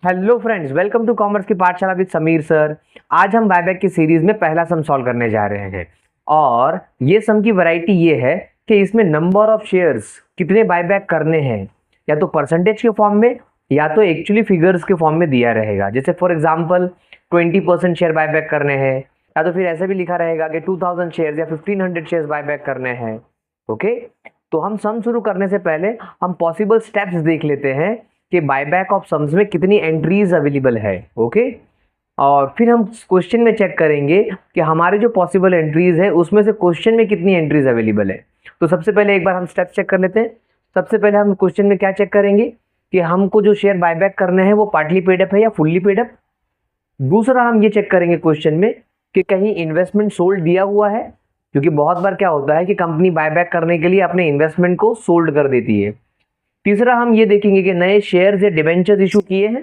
Hello friends, welcome to commerce की Pathshala with Sameer sir. आज हम बायबैक की सीरीज में पहला सम सॉल्व करने जा रहे हैं और ये सम की वैरायटी ये है कि इसमें नंबर ऑफ शेयर्स कितने बायबैक करने हैं या तो परसेंटेज के फॉर्म में या तो एक्चुअली फिगर्स के फॉर्म में दिया रहेगा। जैसे फॉर एग्जांपल 20% शेयर बायबैक करने हैं या तो फिर ऐसा भी लिखा रहेगा कि 2000 शेयर्स या 1500 शेयर्स बायबैक करने हैं। ओके, तो हम सम शुरू करने से पहले हम पॉसिबल स्टेप्स देख लेते हैं कि बायबैक ऑफ सम्स में कितनी एंट्रीज अवेलेबल है। ओके, और फिर हम क्वेश्चन में चेक करेंगे कि हमारे जो पॉसिबल एंट्रीज है उसमें से क्वेश्चन में कितनी एंट्रीज अवेलेबल है। तो सबसे पहले एक बार हम स्टेप चेक कर लेते हैं। सबसे पहले हम क्वेश्चन में क्या चेक करेंगे कि हमको जो शेयर बायबैक करने हैं वो पार्टली पेड अप है या फुल्ली पेड अप। दूसरा हम ये चेक करेंगे क्वेश्चन में कि कहीं इन्वेस्टमेंट सोल्ड दिया हुआ है, क्योंकि बहुत बार क्या होता है कि कंपनी बायबैक करने के लिए अपने इन्वेस्टमेंट को सोल्ड कर देती है। तीसरा हम ये देखेंगे कि नए शेयर्स या डिबेंचर्स इशू किए हैं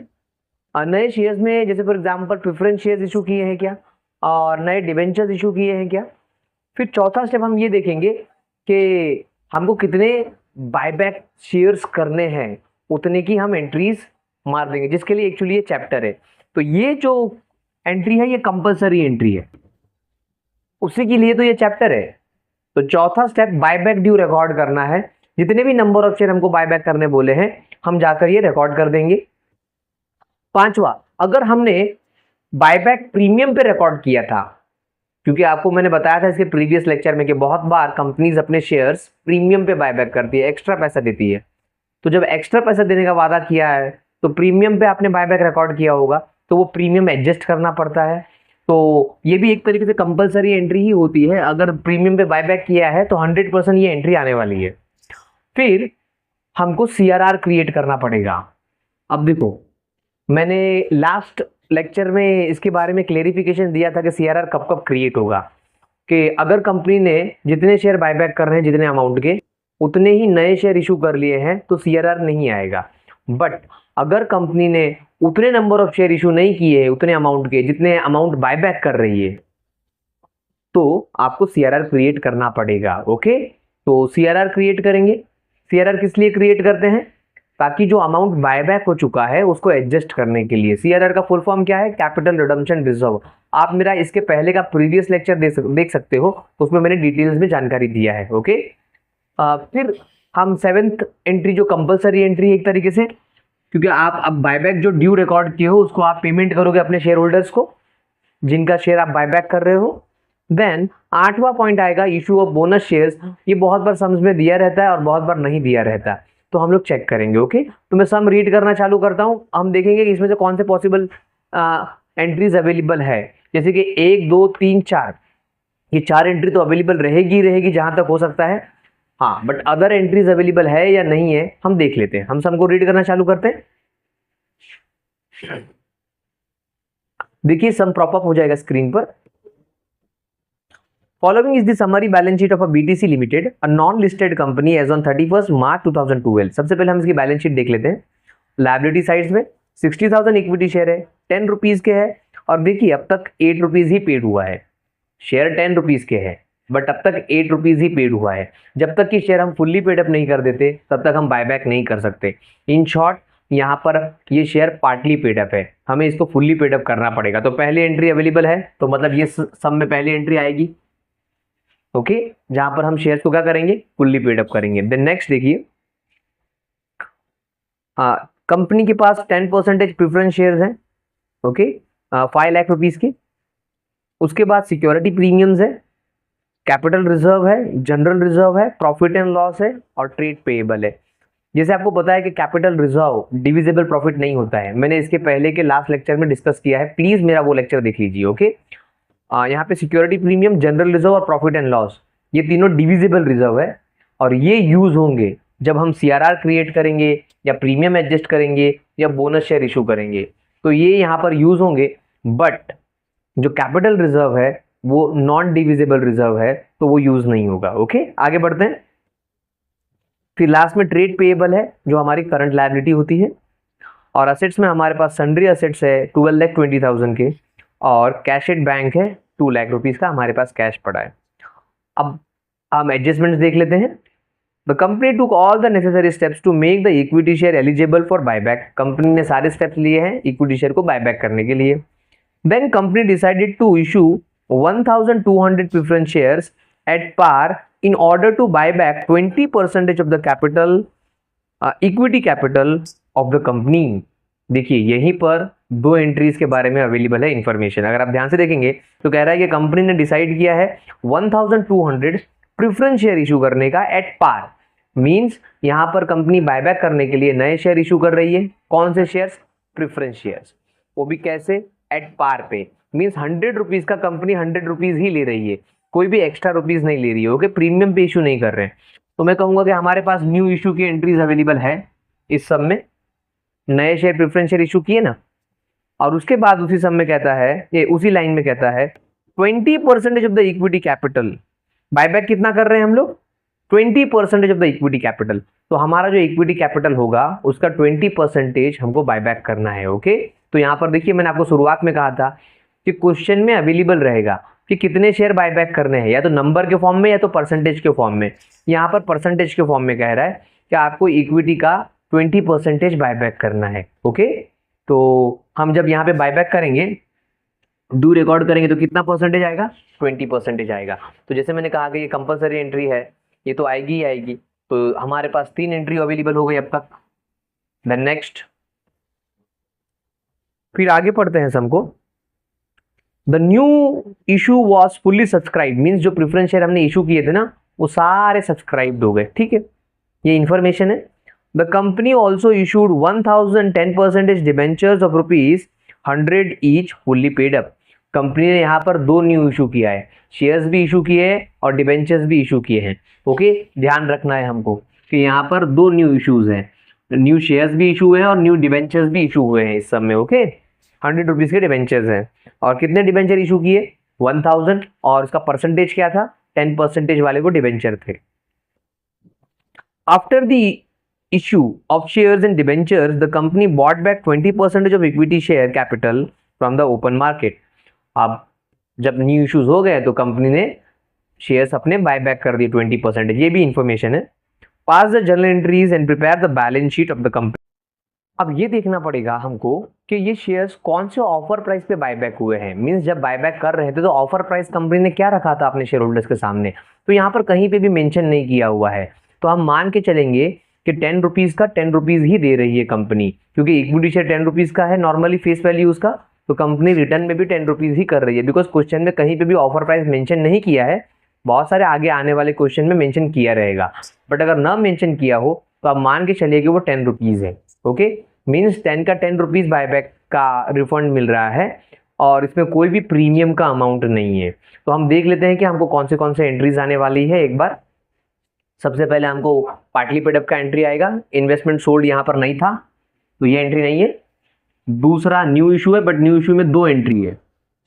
और नए शेयर्स में जैसे for example preference shares issue किए हैं क्या और नए डिबेंचर्स इशू किए हैं क्या। फिर चौथा स्टेप हम ये देखेंगे कि हमको कितने बायबैक शेयर्स करने हैं, उतने की हम एंट्रीज मार देंगे, जिसके लिए एक्चुअली ये चैप्टर है। तो ये जो एंट्री है ये कंपलसरी एंट्री है, उसी के लिए तो ये चैप्टर है। तो चौथा स्टेप बायबैक ड्यू रिकॉर्ड करना है। जितने भी नंबर ऑफ शेयर हमको बायबैक करने बोले हैं हम जाकर ये रिकॉर्ड कर देंगे। पांचवा, अगर हमने बायबैक प्रीमियम पे रिकॉर्ड किया था, क्योंकि आपको मैंने बताया था इसके प्रीवियस लेक्चर में कि बहुत बार कंपनीज अपने शेयर्स प्रीमियम पे बायबैक करती है, एक्स्ट्रा पैसा देती है। तो जब एक्स्ट्रा पैसा देने का वादा किया है तो प्रीमियम पे आपने बायबैक रिकॉर्ड किया होगा तो वो प्रीमियम एडजस्ट करना पड़ता है। तो ये भी एक तरीके से कंपलसरी एंट्री ही होती है। अगर प्रीमियम पे बायबैक किया है तो 100% ये एंट्री आने वाली है। फिर हमको सीआरआर क्रिएट करना पड़ेगा। अब देखो, मैंने लास्ट लेक्चर में इसके बारे में क्लेरिफिकेशन दिया था कि सीआरआर कब कब क्रिएट होगा, कि अगर कंपनी ने जितने शेयर बायबैक कर रहे हैं जितने अमाउंट के उतने ही नए शेयर इशू कर लिए हैं तो सीआरआर नहीं आएगा। बट अगर कंपनी ने उतने नंबर ऑफ शेयर इशू नहीं किए उतने अमाउंट के जितने अमाउंट बायबैक कर रही है तो आपको सीआरआर क्रिएट करना पड़ेगा। ओके, तो सीआरआर क्रिएट करेंगे। सीआरआर किस लिए क्रिएट करते हैं? ताकि जो अमाउंट बायबैक हो चुका है उसको एडजस्ट करने के लिए। सीआरआर का फुल फॉर्म क्या है? Capital redemption reserve. आप मेरा इसके पहले का प्रीवियस लेक्चर देख सकते हो, उसमें मैंने डिटेल्स में जानकारी दिया है। ओके, फिर हम सेवेंथ एंट्री जो कंपलसरी एंट्री है एक तरीके से, क्योंकि आप अब बायबैक जो ड्यू रिकॉर्ड किए हो उसको आप पेमेंट करोगे अपने शेयर होल्डर्स को जिनका शेयर आप बायबैक कर रहे हो। देन आठवां पॉइंट आएगा इशू ऑफ बोनस शेयर्स। ये बहुत बार सम्स में दिया रहता है और बहुत बार नहीं दिया रहता है, तो हम लोग चेक करेंगे। ओके, तो मैं सम रीड करना चालू करता हूँ। हम देखेंगे कि इसमें से कौन से पॉसिबल एंट्रीज अवेलेबल है। जैसे कि 1 2 3 4, ये 4 एंट्री तो अवेलेबल रहेगी जहां तक हो सकता है। हाँ, बट अदर एंट्रीज अवेलेबल है या नहीं है हम देख लेते हैं। हम सम को रीड करना चालू करते हैं। देखिए सम प्रॉप अप हो जाएगा स्क्रीन पर। Following is the summary balance sheet of a BTC Limited, a non-listed company as on 31st March 2012। सबसे पहले हम इसकी बैलेंस शीट देख लेते हैं। लायबिलिटी साइड्स में 60,000 इक्विटी शेयर है, 10 रुपीज के है और देखिए अब तक 8 रुपीज ही पेड हुआ है। शेयर 10 रुपीज के है बट अब तक 8 रुपीज ही पेड हुआ है। जब तक कि शेयर हम फुल्ली पेड अप नहीं कर देते तब तक हम बायबैक नहीं कर सकते। इन शॉर्ट यहाँ पर ये शेयर पार्टली पेड अप है, हमें इसको फुल्ली पेड अप करना पड़ेगा। तो पहली एंट्री अवेलेबल है तो मतलब ये सम में पहली एंट्री आएगी। ओके, जहां पर हम शेयर्स को क्या करेंगे? फुल्ली पेड अप करेंगे। देन नेक्स्ट देखिए, कंपनी के पास 10% प्रेफरेंस शेयर्स हैं। ओके, 5 लाख रुपीज की। उसके बाद सिक्योरिटी प्रीमियम्स है, कैपिटल रिजर्व है, जनरल रिजर्व है, प्रॉफिट एंड लॉस है और ट्रेड पेएबल है। जैसे आपको पता है कि कैपिटल रिजर्व डिविजिबल प्रॉफिट नहीं होता है, मैंने इसके पहले के लास्ट लेक्चर में डिस्कस किया है, प्लीज मेरा वो लेक्चर देख लीजिए। ओके, यहाँ पे सिक्योरिटी प्रीमियम, जनरल रिजर्व और प्रॉफिट एंड लॉस ये तीनों डिविजिबल रिजर्व है और ये यूज होंगे जब हम सीआरआर क्रिएट करेंगे या प्रीमियम एडजस्ट करेंगे या बोनस शेयर इशू करेंगे, तो ये यहाँ पर यूज होंगे। बट जो कैपिटल रिजर्व है वो नॉन डिविजिबल रिजर्व है तो वो यूज नहीं होगा। ओके, आगे बढ़ते हैं। फिर लास्ट में ट्रेड पेएबल है जो हमारी करंट लायबिलिटी होती है और असेट्स में हमारे पास सन्ड्री असेट्स है 12,20,000 के और कैश एट बैंक है 2 लाख रुपीज का हमारे पास कैश पड़ा है। अब हम एडजस्टमेंट्स देख लेते हैं। The company took all the necessary steps to make the equity share eligible for buyback. Company ने सारे स्टेप्स लिए हैं इक्विटी शेयर को बायबैक करने के लिए। Then company decided to issue 1200 preference shares at par in order to buy back 20% of the capital equity capital of the company. देखिए यहीं पर दो एंट्रीज के बारे में अवेलेबल है इंफॉर्मेशन। अगर आप ध्यान से देखेंगे तो कह रहा है कि कंपनी ने डिसाइड किया है 1200 प्रेफरेंस शेयर इशू करने का एट पार। मींस यहां पर कंपनी बायबैक करने के लिए नए शेयर इशू कर रही है। कौन से शेयर्स? प्रेफरेंस शेयर्स, वो भी कैसे? एट पार पे। मींस 100 रुपीज का कंपनी 100 रुपीज ही ले रही है, कोई भी एक्स्ट्रा रुपीज नहीं ले रही है। ओके, प्रीमियम पे इशू नहीं कर रहे हैं। तो मैं कहूंगा कि हमारे पास न्यू इशू की एंट्रीज अवेलेबल है इस सब में। नए शेयर प्रेफरेंस शेयर इशू किए ना, और उसके बाद उसी सब में कहता है, ये उसी लाइन में कहता है 20% of the equity capital. Buyback कितना कर रहे हैं हम लोग? 20% ऑफ द इक्विटी कैपिटल। तो हमारा जो इक्विटी कैपिटल होगा उसका 20% हमको बायबैक करना है। ओके, तो यहाँ पर देखिए मैंने आपको शुरुआत में कहा था कि क्वेश्चन में अवेलेबल रहेगा कि कितने शेयर बायबैक करने हैं, या तो नंबर के फॉर्म में या तो परसेंटेज के फॉर्म में। यहाँ पर परसेंटेज के फॉर्म में कह रहा है कि आपको इक्विटी का 20% बायबैक करना है। ओके, तो हम जब यहाँ पे बायबैक करेंगे, डू रिकॉर्ड करेंगे तो कितना परसेंटेज आएगा? 20% आएगा। तो जैसे मैंने कहा कि ये कंपलसरी एंट्री है, ये तो आएगी ही आएगी। तो हमारे पास 3 एंट्री अवेलेबल हो गई अब तक। देन नेक्स्ट, फिर आगे पढ़ते हैं सबको। The new issue was fully subscribe. Means जो प्रेफरेंस शेयर हमने इशू किए थे ना, वो सारे सब्सक्राइब्ड हो गए। ठीक है, ये इंफॉर्मेशन है। The company also issued 1010% debentures of ₹100 each fully paid up. Company ने यहाँ पर 2 न्यू इशू किया है, शेयर्स भी इशू किए हैं और डिबेंचर्स भी इशू किए हैं। ओके, ध्यान रखना है हमको कि यहाँ पर 2 न्यू इशूज हैं, न्यू शेयर्स भी इशू हुए हैं और न्यू डिबेंचर्स भी इशू हुए हैं इस सब में। ओके, 100 रुपीज़ के डिबेंचर्स हैं। और कितने डिबेंचर इशू किए? 1000, और उसका परसेंटेज क्या था? 10% वाले को डिबेंचर थे। After the issue of shares and debentures, the company bought back 20% of equity share capital from the open market. अब जब न्यू इश्यूज हो गए तो कंपनी ने शेयर्स अपने बाय बैक कर दिए 20%। ये भी इंफॉर्मेशन है। Pass the journal entries and prepare the balance sheet of the company. अब ये देखना पड़ेगा हमको कि ये शेयर्स कौन से ऑफर प्राइस पे बायबैक हुए हैं। मींस जब बायबैक कर रहे थे तो ऑफर प्राइस कंपनी ने क्या रखा था अपने शेयर होल्डर्स के सामने, तो यहाँ पर कहीं पे भी मेंशन नहीं किया हुआ है। तो हम मान के चलेंगे कि 10 रुपीज़ का 10 रुपीज़ ही दे रही है कंपनी, क्योंकि इक्विटी शेयर 10 रुपीज़ का है नॉर्मली फेस वैल्यू उसका। तो कंपनी रिटर्न में भी 10 रुपीज़ ही कर रही है, बिकॉज क्वेश्चन में कहीं पे भी ऑफर प्राइस मेंशन नहीं किया है। बहुत सारे आगे आने वाले क्वेश्चन में मेंशन किया रहेगा, बट अगर ना मेंशन किया हो तो आप मान के चलिए कि वो 10 रुपीज़ है। ओके, मीन्स 10 का 10 रुपीज़ बायबैक का रिफंड मिल रहा है और इसमें कोई भी प्रीमियम का अमाउंट नहीं है। तो हम देख लेते हैं कि हमको कौन से एंट्रीज आने वाली है एक बार। सबसे पहले हमको पार्टली पेड अप का एंट्री आएगा। इन्वेस्टमेंट सोल्ड यहाँ पर नहीं था तो ये एंट्री नहीं है। दूसरा न्यू इशू है, बट न्यू इशू में 2 एंट्री है,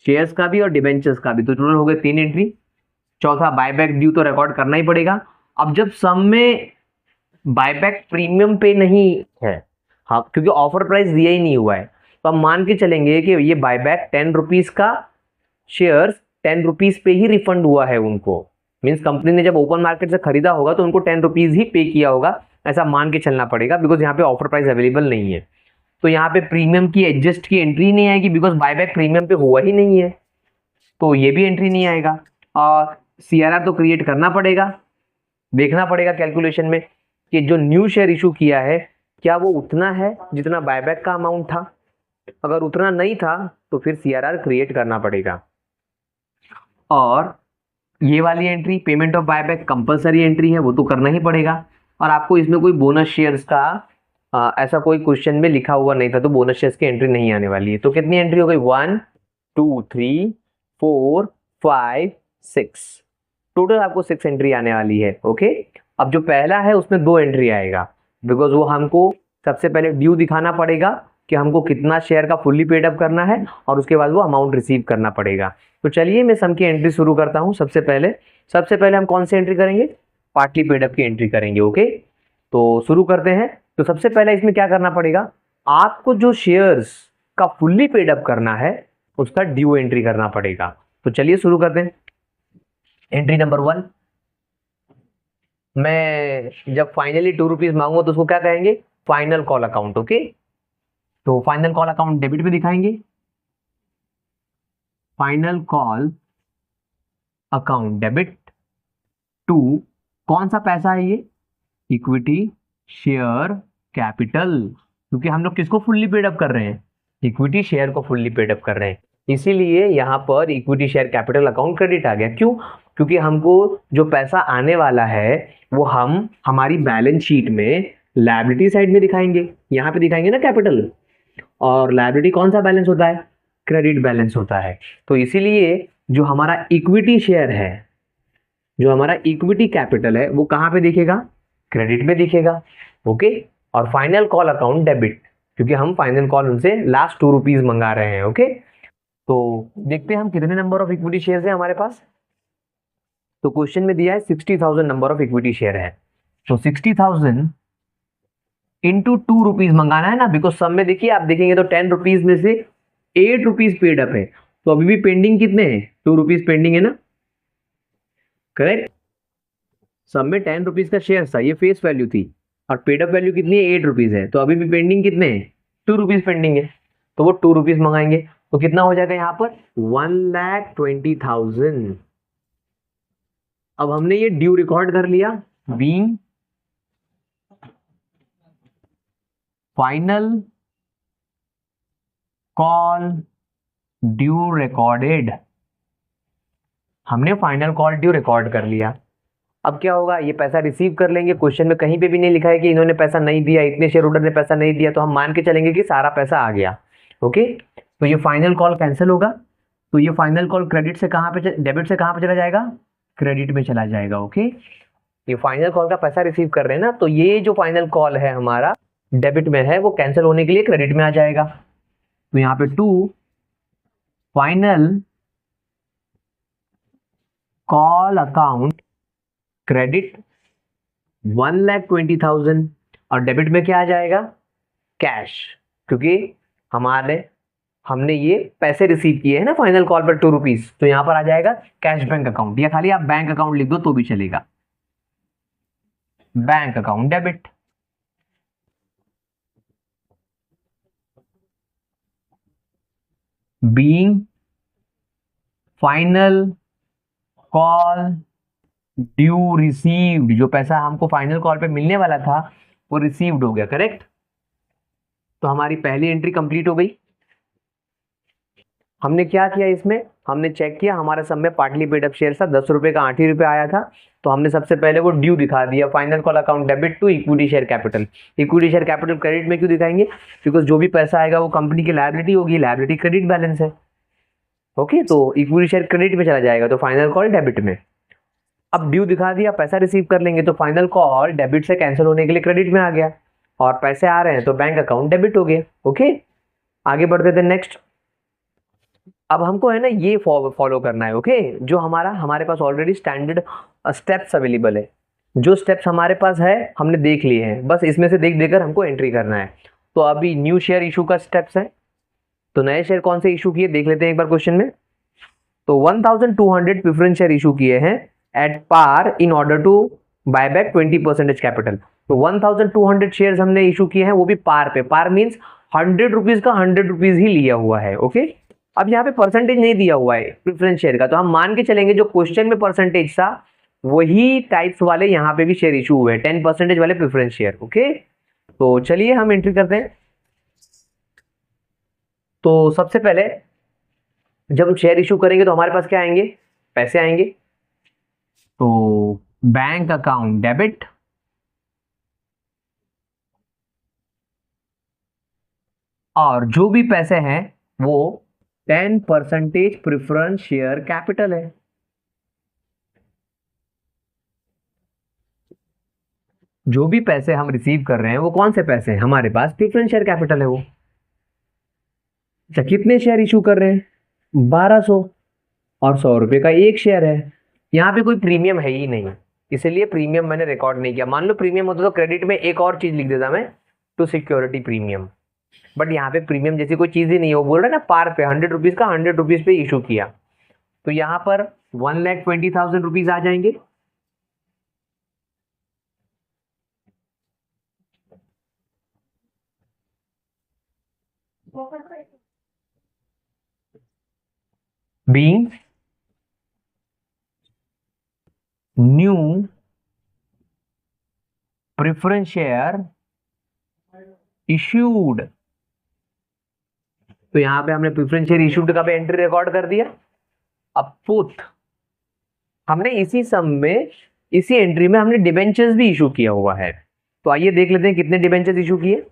शेयर्स का भी और डिबेंचर्स का भी, तो टोटल हो गए 3 एंट्री। चौथा बायबैक ड्यू तो रिकॉर्ड करना ही पड़ेगा। अब जब सम में बायबैक प्रीमियम पे नहीं है, हाँ, क्योंकि ऑफर प्राइस दिया ही नहीं हुआ है, तो हम मान के चलेंगे कि ये बायबैक 10 रुपीज़ का शेयर्स 10 रुपीज़ पे ही रिफंड हुआ है उनको। मीन्स कंपनी ने जब ओपन मार्केट से खरीदा होगा तो उनको 10 रुपीज़ ही पे किया होगा, ऐसा मान के चलना पड़ेगा, बिकॉज यहाँ पे ऑफर प्राइस अवेलेबल नहीं है। तो यहाँ पे प्रीमियम की एडजस्ट की एंट्री नहीं आएगी, बिकॉज बायबैक प्रीमियम पे हुआ ही नहीं है, तो ये भी एंट्री नहीं आएगा। और CRR तो क्रिएट करना पड़ेगा, देखना पड़ेगा कैलकुलेशन में कि जो न्यू शेयर इशू किया है क्या वो उतना है जितना बायबैक का अमाउंट था। अगर उतना नहीं था तो फिर CRR क्रिएट करना पड़ेगा। और ये वाली entry payment of buyback compulsory entry है, वो तो करना ही पड़ेगा। और आपको इसमें कोई बोनस शेयर्स का ऐसा कोई क्वेश्चन में लिखा हुआ नहीं था, तो बोनस शेयर्स की एंट्री नहीं आने वाली है। तो कितनी एंट्री हो गई? 1 2 3 4 5 6, टोटल आपको 6 एंट्री आने वाली है। ओके, अब जो पहला है उसमें 2 एंट्री आएगा, बिकॉज वो हमको सबसे पहले ड्यू दिखाना पड़ेगा कि हमको कितना शेयर का फुल्ली पेड अप करना है, और उसके बाद वो अमाउंट रिसीव करना पड़ेगा। तो चलिए मैं सम की एंट्री शुरू करता हूँ। सबसे पहले हम कौन सी एंट्री करेंगे? पार्टली पेड अप की एंट्री करेंगे। ओके, तो शुरू करते हैं। तो सबसे पहले इसमें क्या करना पड़ेगा? आपको जो शेयर्स का फुल्ली पेड अप करना है उसका ड्यू एंट्री करना पड़ेगा। तो चलिए शुरू करते हैं। एंट्री नंबर 1, मैं जब फाइनली 2 रुपीज मांगूंगा तो उसको क्या कहेंगे, फाइनल कॉल अकाउंट। ओके, तो फाइनल कॉल अकाउंट डेबिट में दिखाएंगे, final call account debit to, कौन सा पैसा है ये, इक्विटी शेयर कैपिटल, क्योंकि हम लोग किसको फुल्ली पेड अप कर रहे हैं, इक्विटी शेयर को फुल्ली पेड अप कर रहे हैं, इसीलिए यहाँ पर equity share capital account credit आ गया। क्यों, क्योंकि हमको जो पैसा आने वाला है वो हम हमारी बैलेंस शीट में लायबिलिटी साइड में दिखाएंगे, यहाँ पे दिखाएंगे ना कैपिटल, और लायबिलिटी कौन सा बैलेंस होता है, क्रेडिट बैलेंस होता है। तो इसीलिए जो हमारा इक्विटी शेयर है, जो हमारा इक्विटी कैपिटल है, वो कहाँ पे दिखेगा, क्रेडिट में दिखेगा। ओके, और फाइनल कॉल अकाउंट डेबिट, क्योंकि हम फाइनल कॉल उनसे लास्ट 2 रुपीज मंगा रहे हैं। ओके, तो देखते हैं हम कितने नंबर ऑफ इक्विटी शेयर है हमारे पास। तो क्वेश्चन में दिया है 60,000 नंबर ऑफ इक्विटी शेयर है, तो 60,000 इंटू 2 रुपीज मंगाना है ना, बिकॉज सब में देखिए आप देखेंगे तो 10 रुपीज में से 8 रुपीज पेड अप है, तो अभी भी पेंडिंग कितने हैं, 2 रुपीज पेंडिंग है ना, करेक्ट। सब में 10 रुपीज का शेयर था, ये फेस वैल्यू थी, और पेड अप वैल्यू कितनी है, 8 रुपीज है, तो अभी भी पेंडिंग कितने हैं, 2 रुपीज पेंडिंग है, तो वो 2 रुपीज मंगाएंगे, तो कितना हो जाएगा यहाँ पर 1,20,000। अब हमने ये ड्यू रिकॉर्ड कर लिया, being final call due recorded, हमने फाइनल कॉल ड्यू रिकॉर्ड कर लिया। अब क्या होगा, ये पैसा रिसीव कर लेंगे, क्वेश्चन में कहीं पे भी नहीं लिखा है कि इन्होंने पैसा नहीं दिया, इतने शेयर होल्डर ने पैसा नहीं दिया, तो हम मान के चलेंगे कि सारा पैसा आ गया। ओके, तो ये फाइनल कॉल कैंसिल होगा, तो ये फाइनल कॉल क्रेडिट से कहाँ पे, डेबिट से कहाँ पे चला जाएगा, क्रेडिट में चला जाएगा। ओके, ये फाइनल कॉल का पैसा रिसीव कर रहे हैं ना, तो ये जो फाइनल कॉल है हमारा डेबिट में है, वो कैंसिल होने के लिए क्रेडिट में आ जाएगा। तो यहाँ पे 2 फाइनल कॉल अकाउंट क्रेडिट 1,20,000, और डेबिट में क्या आ जाएगा, कैश, क्योंकि हमने ये पैसे रिसीव किए हैं ना फाइनल कॉल पर 2 रुपीज, तो यहां पर आ जाएगा कैश बैंक अकाउंट, या खाली आप बैंक अकाउंट लिख दो तो भी चलेगा, bank account debit. Being final call due received, जो पैसा हमको फाइनल कॉल पे मिलने वाला था वो रिसीव्ड हो गया, करेक्ट। तो हमारी पहली एंट्री कंप्लीट हो गई। हमने क्या किया इसमें, हमने चेक किया हमारे सब में पार्टली पेड अप शेयर था, 10 रुपए का 8 ही रुपए आया था, तो हमने सबसे पहले वो ड्यू दिखा दिया, final call account debit to equity share capital. Equity share capital credit में क्यों दिखाएंगे, बिकॉज जो भी पैसा आएगा वो कंपनी की लायबिलिटी होगी, लायबिलिटी क्रेडिट बैलेंस है। ओके, तो इक्विटी शेयर क्रेडिट में चला जाएगा, तो फाइनल कॉल डेबिट में। अब ड्यू दिखा दिया, पैसा रिसीव कर लेंगे, तो फाइनल कॉल डेबिट से कैंसिल होने के लिए क्रेडिट में आ गया, और पैसे आ रहे हैं तो बैंक अकाउंट डेबिट हो गया। ओके, आगे बढ़ते थे नेक्स्ट। अब हमको है ना ये फॉलो करना है। ओके, जो हमारे पास ऑलरेडी स्टैंडर्ड स्टेप्स अवेलेबल है, जो स्टेप्स हमारे पास है हमने देख लिए हैं, बस इसमें से देख देकर हमको एंट्री करना है। तो अभी न्यू शेयर इशू का स्टेप्स है, तो नए शेयर कौन से इशू किए देख लेते हैं एक बार क्वेश्चन में। तो 1,200 प्रेफरेंस शेयर इशू किए हैं at par in order to buy back 20% capital. तो 1,200 शेयर्स हमने इशू किए हैं, वो भी पार पे, पार मीन्स 100 रुपीज का 100 रुपीज ही लिया हुआ है। ओके, अब यहाँ पे परसेंटेज नहीं दिया हुआ है प्रेफरेंस शेयर का, तो हम मान के चलेंगे जो क्वेश्चन में परसेंटेज था वही टाइप्स वाले यहाँ पे भी शेयर इशू हुए, 10% वाले प्रेफरेंस शेयर। ओके, तो चलिए हम एंट्री करते हैं। तो सबसे पहले जब हम शेयर इशू करेंगे तो हमारे पास क्या आएंगे, पैसे आएंगे, तो बैंक अकाउंट डेबिट, और जो भी पैसे हैं वो 10% प्रेफरेंस शेयर कैपिटल है। जो भी पैसे हम रिसीव कर रहे हैं वो कौन से पैसे हैं, हमारे पास प्रेफरेंस शेयर कैपिटल है वो। अच्छा, कितने शेयर इशू कर रहे हैं, 1200, और 100 रुपए का एक शेयर है। यहाँ पे कोई प्रीमियम है ही नहीं, इसलिए प्रीमियम मैंने रिकॉर्ड नहीं किया। मान लो प्रीमियम होता तो क्रेडिट में एक और चीज लिख देता मैं, टू सिक्योरिटी प्रीमियम, बट यहाँ पे प्रीमियम जैसी कोई चीज ही नहीं है। वो बोल रहा है ना पार पे 100 रुपीज का 100 रुपीज पे इशू किया, तो यहाँ पर 1,20,000 रुपीज आ जाएंगे। being new preference share issued। तो यहां पे हमने प्रेफरेंस शेयर इशूड का भी एंट्री रिकॉर्ड कर दिया। अब फोर्थ, हमने इसी सम में, इसी एंट्री में हमने डिबेंचर्स भी इशू किया हुआ है। तो आइए देख लेते हैं कितने डिबेंचर्स इशू किए।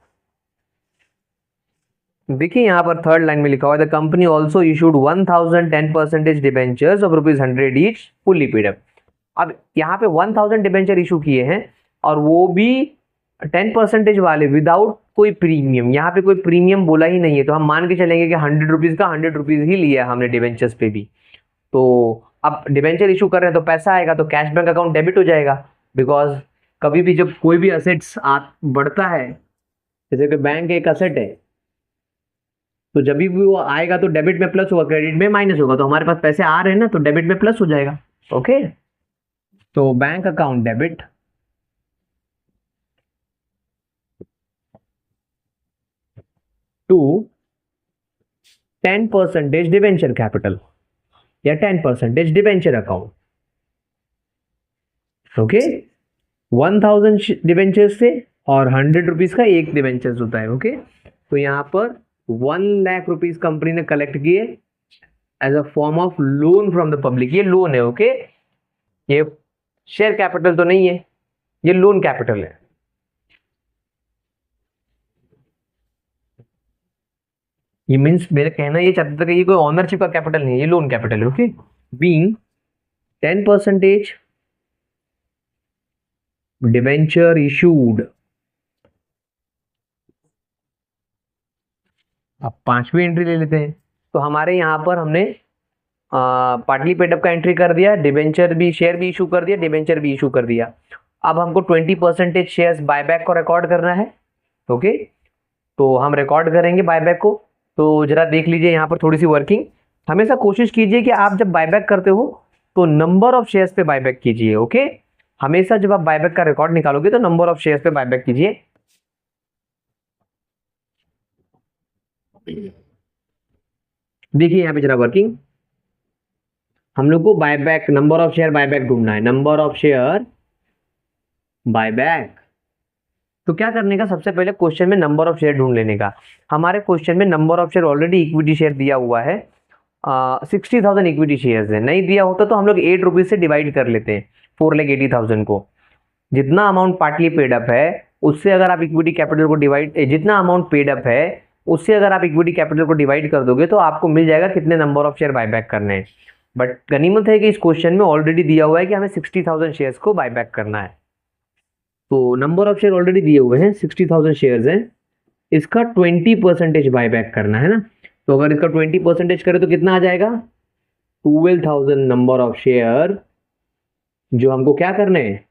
देखिए यहां पर थर्ड लाइन में लिखा हुआ है, the company also issued 1000 10% debentures of ₹100 each fully paid up. अब यहाँ पे 1000 डिबेंचर इशू किए हैं और वो भी 10% वाले विदाउट कोई प्रीमियम। यहाँ पे कोई प्रीमियम बोला ही नहीं है, तो हम मान के चलेंगे कि 100 रुपीज का 100 रुपीज ही लिया हमने डिबेंचर्स पे भी। तो अब डिबेंचर इशू कर रहे हैं तो पैसा आएगा तो कैश बैंक अकाउंट डेबिट हो जाएगा। बिकॉज कभी भी जब कोई भी असेट्स बढ़ता है, जैसे कि बैंक एक असेट है, तो जब भी वो आएगा तो डेबिट में प्लस होगा, क्रेडिट में माइनस होगा। तो हमारे पास पैसे आ रहे हैं ना, तो डेबिट में प्लस हो जाएगा। ओके, तो bank account debit to 10% debenture capital या 10% डिबेंचर अकाउंट। ओके, 1000 डिबेंचर से और 100 रुपीज का एक डिबेंचर होता है। ओके, तो यहाँ पर 1 लाख रुपीज कंपनी ने कलेक्ट किए as a form of loan from the public. ये लोन है। ओके, ये शेयर कैपिटल तो नहीं है, ये लोन कैपिटल है। ये मीन्स मेरा कहना ये चाहता था कि ये कोई ऑनरशिप का कैपिटल नहीं है, ये लोन कैपिटल है। Okay, being 10% debenture issued. अब पांचवी एंट्री ले लेते हैं। तो हमारे यहाँ पर हमने पार्टली पेड अप का एंट्री कर दिया, डिबेंचर भी, शेयर भी इशू कर दिया, डिबेंचर भी इशू कर दिया। अब हमको 20% शेयर्स बायबैक को रिकॉर्ड करना है। ओके, तो हम रिकॉर्ड करेंगे बायबैक को। तो जरा देख लीजिए यहाँ पर थोड़ी सी वर्किंग। हमेशा कोशिश कीजिए कि आप जब बायबैक करते हो तो नंबर ऑफ शेयर्स पे बायबैक कीजिए। ओके, हमेशा जब आप बायबैक का रिकॉर्ड निकालोगे तो नंबर ऑफ शेयर्स पे बायबैक कीजिए। देखिए यहाँ पे जरा वर्किंग, हम लोग को buyback, number of share buyback ढूंढना है, नंबर ऑफ शेयर बायबैक। तो क्या करने का, सबसे पहले क्वेश्चन में नंबर ऑफ शेयर ढूंढ लेने का। हमारे क्वेश्चन में number of share already equity share दिया हुआ है, 60,000 इक्विटी शेयर्स है। नहीं दिया होता तो हम लोग 8 रुपीज से डिवाइड कर लेते हैं 4,80,000 को। जितना अमाउंट पार्टली पेड अप है उससे अगर आप इक्विटी कैपिटल को डिवाइड, जितना अमाउंट पेड अप है उससे अगर आप इक्विटी कैपिटल को डिवाइड कर दोगे तो आपको मिल जाएगा कितने नंबर ऑफ शेयर बायबैक करने हैं। बट गनीमत है कि इस क्वेश्चन में ऑलरेडी दिया हुआ है कि हमें 60,000 शेयर्स को बायबैक करना है। तो नंबर ऑफ शेयर ऑलरेडी दिए हुए हैं, 60,000 शेयर्स हैं, इसका 20% बायबैक करना है ना। तो अगर इसका 20% करें तो कितना आ जाएगा, 12,000 नंबर ऑफ शेयर जो हमको क्या करने हैं,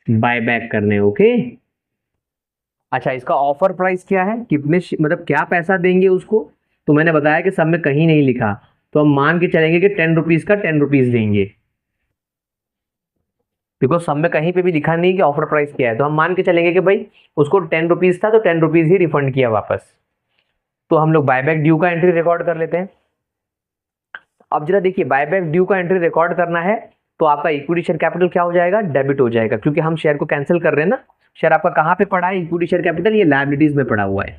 बायबैक करने हैं। ओके, अच्छा, इसका ऑफर प्राइस क्या है, कितने मतलब क्या पैसा देंगे उसको, तो मैंने बताया कि सब में कहीं नहीं लिखा, तो हम मान के चलेंगे कि 10 रुपीज का 10 रुपीज देंगे। बिकॉज सब में कहीं पे भी लिखा नहीं कि ऑफर प्राइस क्या है, तो हम मान के चलेंगे कि भाई उसको 10 रुपीज था तो 10 रुपीज ही रिफंड किया वापस। तो हम लोग बायबैक ड्यू का एंट्री रिकॉर्ड कर लेते हैं। अब जरा देखिए, बायबैक ड्यू का एंट्री रिकॉर्ड करना है तो आपका इक्विटी शेयर कैपिटल क्या हो जाएगा, डेबिट हो जाएगा, क्योंकि हम शेयर को कैंसिल कर रहे हैं ना। शेयर आपका कहाँ पे पड़ा है, इक्विटी शेयर कैपिटल, ये लायबिलिटीज में पड़ा हुआ है।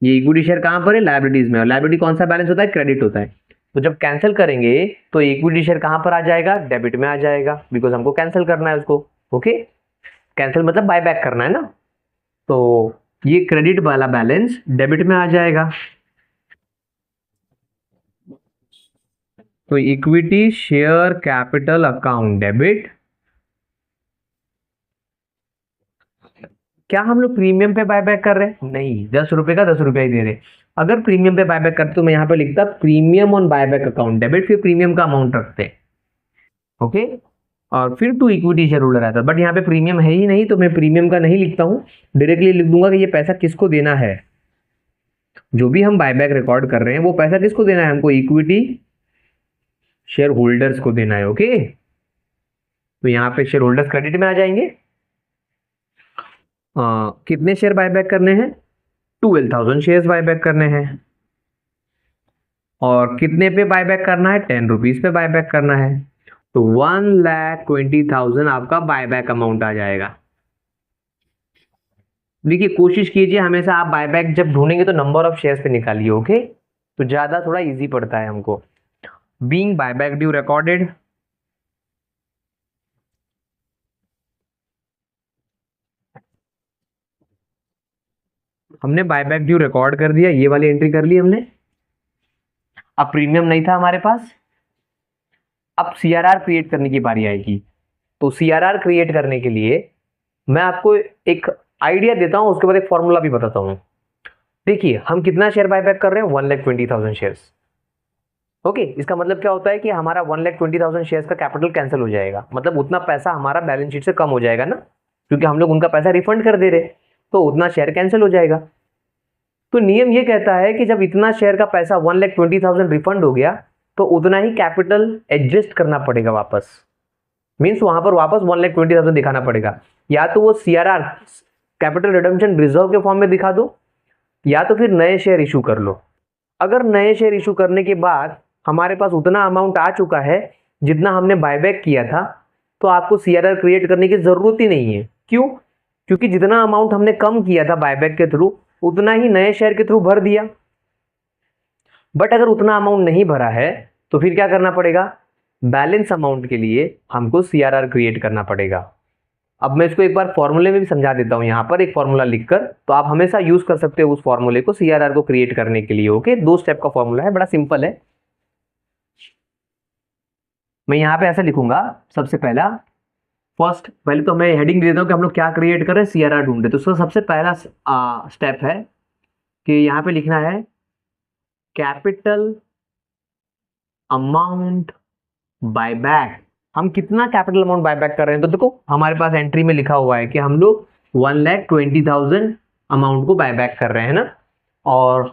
ये इक्विटी शेयर कहाँ पर है, लायबिलिटीज में। और लायबिलिटी कौन सा बैलेंस होता है, क्रेडिट होता है। तो जब कैंसिल करेंगे तो इक्विटी शेयर कहाँ पर आ जाएगा, डेबिट में आ जाएगा, बिकॉज हमको कैंसिल करना है उसको। ओके, कैंसिल मतलब बायबैक करना है ना। तो ये क्रेडिट वाला बैलेंस डेबिट में आ जाएगा। तो equity share capital account debit. क्या हम लोग प्रीमियम पे बायबैक कर रहे हैं, नहीं, 10 रुपए का 10 रुपया ही दे रहे। अगर प्रीमियम पे बायबैक करते तो मैं यहाँ पे लिखता premium on buyback account debit, फिर प्रीमियम का अमाउंट रखते। ओके, और फिर टू इक्विटी शेयर होल्डर आता। बट यहाँ पे प्रीमियम है ही नहीं तो मैं प्रीमियम का नहीं लिखता हूँ, डायरेक्टली लिख दूंगा कि ये पैसा किसको देना है। जो भी हम बायबैक रिकॉर्ड कर रहे हैं वो पैसा किसको देना है, हमको इक्विटी शेयर होल्डर्स को देना है। ओके, तो यहाँ पे शेयर होल्डर्स क्रेडिट में आ जाएंगे। कितने शेयर बायबैक करने हैं, 12,000 शेयर्स बायबैक करने हैं। और कितने पे बायबैक करना है? 10 रुपीज पे बायबैक करना है। तो 1,20,000 आपका बायबैक अमाउंट आ जाएगा। देखिए कोशिश कीजिए हमेशा आप बायबैक जब ढूंढेंगे तो नंबर ऑफ शेयर्स पे निकालिए, ओके? तो ज्यादा थोड़ा इजी पड़ता है हमको। बीइंग बायबैक ड्यू रिकॉर्डेड, हमने बायबैक ड्यू रिकॉर्ड कर दिया, ये वाली एंट्री कर ली हमने। अब प्रीमियम नहीं था हमारे पास, अब सीआरआर क्रिएट करने की बारी आएगी। तो सीआरआर क्रिएट करने के लिए मैं आपको एक आइडिया देता हूं, उसके बाद एक फॉर्मूला भी बताता हूं। देखिए हम कितना शेयर बायबैक कर रहे हैं? 1,20,000 शेयर्स। ओके, इसका मतलब क्या होता है कि हमारा 1,20,000 शेयर्स का कैपिटल कैंसिल हो जाएगा, मतलब उतना पैसा हमारा बैलेंस शीट से कम हो जाएगा ना, क्योंकि हम लोग उनका पैसा रिफंड कर दे रहे, तो उतना शेयर कैंसिल हो जाएगा। तो नियम ये कहता है कि जब इतना शेयर का पैसा 1,20,000 रिफंड हो गया तो उतना ही कैपिटल एडजस्ट करना पड़ेगा वापस। मीन्स वहां पर वापस 1,20,000 दिखाना पड़ेगा। या तो वो सीआरआर कैपिटल रिडम्पशन रिजर्व के फॉर्म में दिखा दो, या तो फिर नए शेयर इशू कर लो। अगर नए शेयर इशू करने के बाद हमारे पास उतना अमाउंट आ चुका है जितना हमने बायबैक किया था, तो आपको सीआरआर क्रिएट करने की जरूरत ही नहीं है। क्यों? क्योंकि जितना अमाउंट हमने कम किया था बायबैक के थ्रू उतना ही नए शेयर के थ्रू भर दिया। बट अगर उतना अमाउंट नहीं भरा है तो फिर क्या करना पड़ेगा? बैलेंस अमाउंट के लिए हमको सीआरआर क्रिएट करना पड़ेगा। अब मैं इसको एक बार फॉर्मूले में भी समझा देता हूं, यहां पर एक फॉर्मूला लिखकर, तो आप हमेशा यूज कर सकते हो उस फॉर्मूले को सीआरआर को क्रिएट करने के लिए। ओके, 2 स्टेप का फॉर्मूला है, बड़ा सिंपल है। मैं यहां पे ऐसा लिखूंगा, सबसे पहला फर्स्ट, पहले तो मैं हेडिंग दे देता हूं कि हम लोग क्या क्रिएट कर रहे हैं, सीआरआर ढूंढ रहे। तो उसका सबसे पहला स्टेप है कि यहां पे लिखना है कैपिटल अमाउंट बायबैक। हम कितना कैपिटल अमाउंट बायबैक कर रहे हैं? तो देखो हमारे पास एंट्री में लिखा हुआ है कि हम लोग 1,20,000 अमाउंट को बायबैक कर रहे हैं ना। और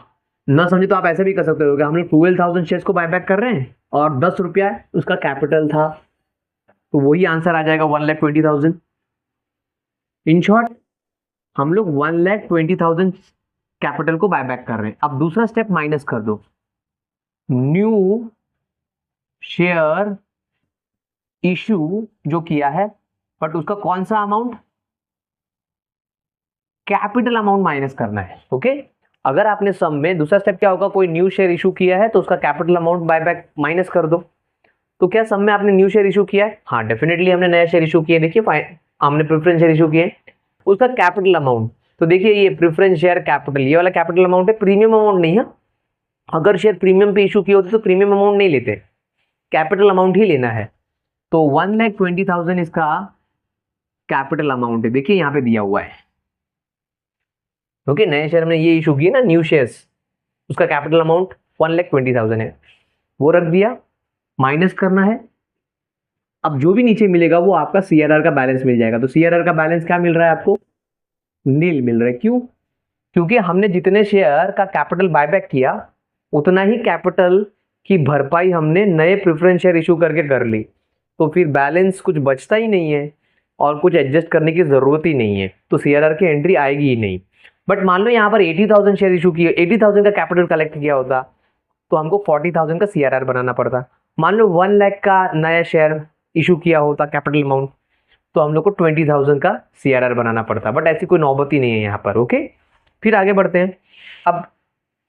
ना समझे तो आप ऐसे भी कर सकते हो कि हम लोग 12,000 शेयर्स को बायबैक कर रहे हैं और 10 रुपया उसका कैपिटल था, तो वही आंसर आ जाएगा 1,20,000। इन शॉर्ट हम लोग 1,20,000 कैपिटल को बायबैक कर रहे हैं। अब दूसरा स्टेप माइनस कर दो, न्यू शेयर इशू जो किया है, बट उसका कौन सा अमाउंट? कैपिटल अमाउंट माइनस करना है। ओके, अगर आपने सम में, दूसरा स्टेप क्या होगा, कोई न्यू शेयर इशू किया है तो उसका कैपिटल अमाउंट बायबैक माइनस कर दो। तो क्या सम में आपने न्यू शेयर इशू किया है? हाँ डेफिनेटली हमने नया शेयर इशू किया। देखिए हमने प्रेफरेंस शेयर इशू किए, उसका कैपिटल अमाउंट, तो देखिए ये प्रेफरेंस शेयर कैपिटल, ये वाला कैपिटल अमाउंट है, प्रीमियम अमाउंट नहीं है। अगर शेयर प्रीमियम पे इशू किए होते तो प्रीमियम अमाउंट नहीं लेते, कैपिटल अमाउंट ही लेना है। तो 1,20,000 इसका कैपिटल अमाउंट है, देखिए यहाँ पे दिया हुआ है। ओके, नए शेयर हमने ये इशू किए ना, न्यू शेयर्स, उसका कैपिटल अमाउंट 1,20,000 है, वो रख दिया, माइनस करना है। अब जो भी नीचे मिलेगा वो आपका सीआरआर का बैलेंस मिल जाएगा। तो सीआरआर का बैलेंस क्या मिल रहा है आपको? नील मिल रहा है। क्यों? क्योंकि हमने जितने शेयर का कैपिटल बायबैक किया उतना ही कैपिटल की भरपाई हमने नए प्रेफरेंस शेयर इशू करके कर ली, तो फिर बैलेंस कुछ बचता ही नहीं है और कुछ एडजस्ट करने की जरूरत ही नहीं है, तो सीआरआर की एंट्री आएगी ही नहीं। बट मान लो यहाँ पर 80,000 शेयर इशू किए, 80,000 का कैपिटल कलेक्ट किया होता तो हमको 40,000 का सीआरआर बनाना पड़ता। मान लो 1 लाख का नया शेयर इशू किया होता कैपिटल अमाउंट, तो हम लोग को 20,000 का सीआरआर बनाना पड़ता, बट ऐसी कोई नौबत ही नहीं है यहाँ पर। ओके, फिर आगे बढ़ते हैं। अब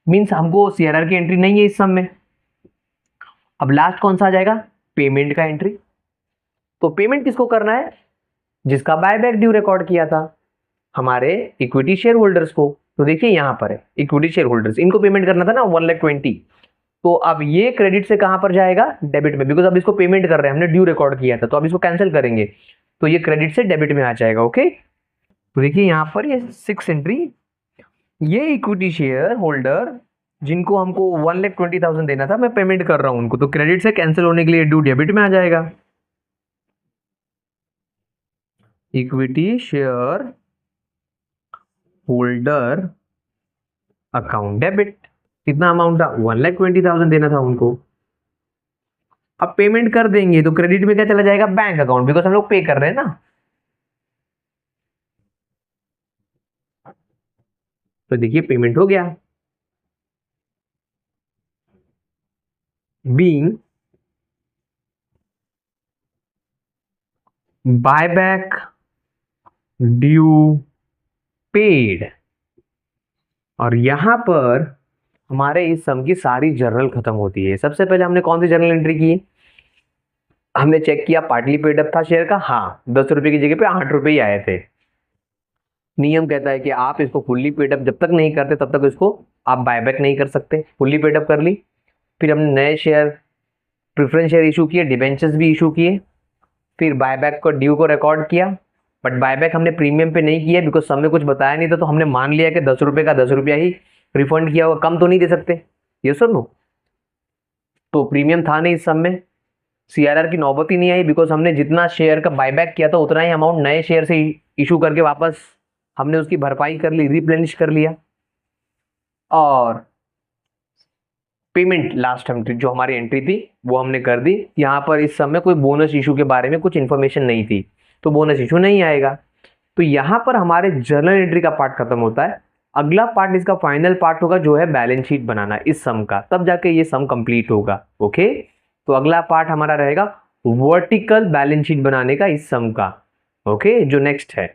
मीन्स हमको सीआरआर की एंट्री नहीं है इस सम में। अब लास्ट कौन सा आ जाएगा? पेमेंट का एंट्री। तो पेमेंट किसको करना है? जिसका बायबैक ड्यू रिकॉर्ड किया था, हमारे इक्विटी शेयर होल्डर्स को। तो देखिए यहाँ पर है इक्विटी शेयर होल्डर्स, इनको पेमेंट करना था ना 1,20,000। तो अब ये क्रेडिट से कहां पर जाएगा? डेबिट में, बिकॉज अब इसको पेमेंट कर रहे हैं, हमने ड्यू रिकॉर्ड किया था, तो अब इसको कैंसिल करेंगे तो ये क्रेडिट से डेबिट में आ जाएगा। ओके, तो देखिए यहां पर ये 6 एंट्री, ये इक्विटी शेयर होल्डर जिनको हमको 1,20,000 देना था, मैं पेमेंट कर रहा हूं उनको, तो क्रेडिट से कैंसिल होने के लिए ड्यू डेबिट में आ जाएगा। Equity share holder account debit, कितना अमाउंट था? 1,20,000 देना था उनको। अब पेमेंट कर देंगे तो क्रेडिट में क्या चला जाएगा? बैंक अकाउंट, बिकॉज हम लोग पे कर रहे हैं ना। तो देखिए पेमेंट हो गया। बीइंग बायबैक ड्यू पेड, और यहां पर हमारे इस सम की सारी जर्नल खत्म होती है। सबसे पहले हमने कौन सी जर्नल एंट्री की? हमने चेक किया पार्टली पेड अप था शेयर का, हाँ 10 रुपए की जगह पे 8 रुपए ही आए थे। नियम कहता है कि आप इसको फुल्ली पेड अप जब तक नहीं करते तब तक इसको आप बायबैक नहीं कर सकते। फुल्ली पेड अप कर ली, फिर हमने नए शेयर प्रेफरेंस शेयर इशू किए, डिबेंचर्स भी इशू किए, फिर बायबैक को ड्यू को रिकॉर्ड किया। बट बायबैक हमने प्रीमियम पे नहीं किया बिकॉज सब में कुछ बताया नहीं था, तो हमने मान लिया कि 10 रुपए का 10 रुपया ही रिफंड किया होगा, कम तो नहीं दे सकते, ये सुन लो। तो प्रीमियम था नहीं इस सब में, सीआरआर की नौबत ही नहीं आई बिकॉज हमने जितना शेयर का बायबैक किया था उतना ही अमाउंट नए शेयर से इशू करके वापस हमने उसकी भरपाई कर ली, रिप्लेनिश कर लिया। और पेमेंट लास्ट एंट्री जो हमारी एंट्री थी वो हमने कर दी। यहाँ पर इस समय कोई बोनस इशू के बारे में कुछ इन्फॉर्मेशन नहीं थी, तो बोनस इशू नहीं आएगा। तो यहाँ पर हमारे जर्नल एंट्री का पार्ट खत्म होता है। अगला पार्ट इसका फाइनल पार्ट होगा जो है बैलेंस शीट बनाना इस सम का, तब जाके ये सम कंप्लीट होगा। ओके, तो अगला पार्ट हमारा रहेगा वर्टिकल बैलेंस शीट बनाने का इस सम का। ओके, जो नेक्स्ट है।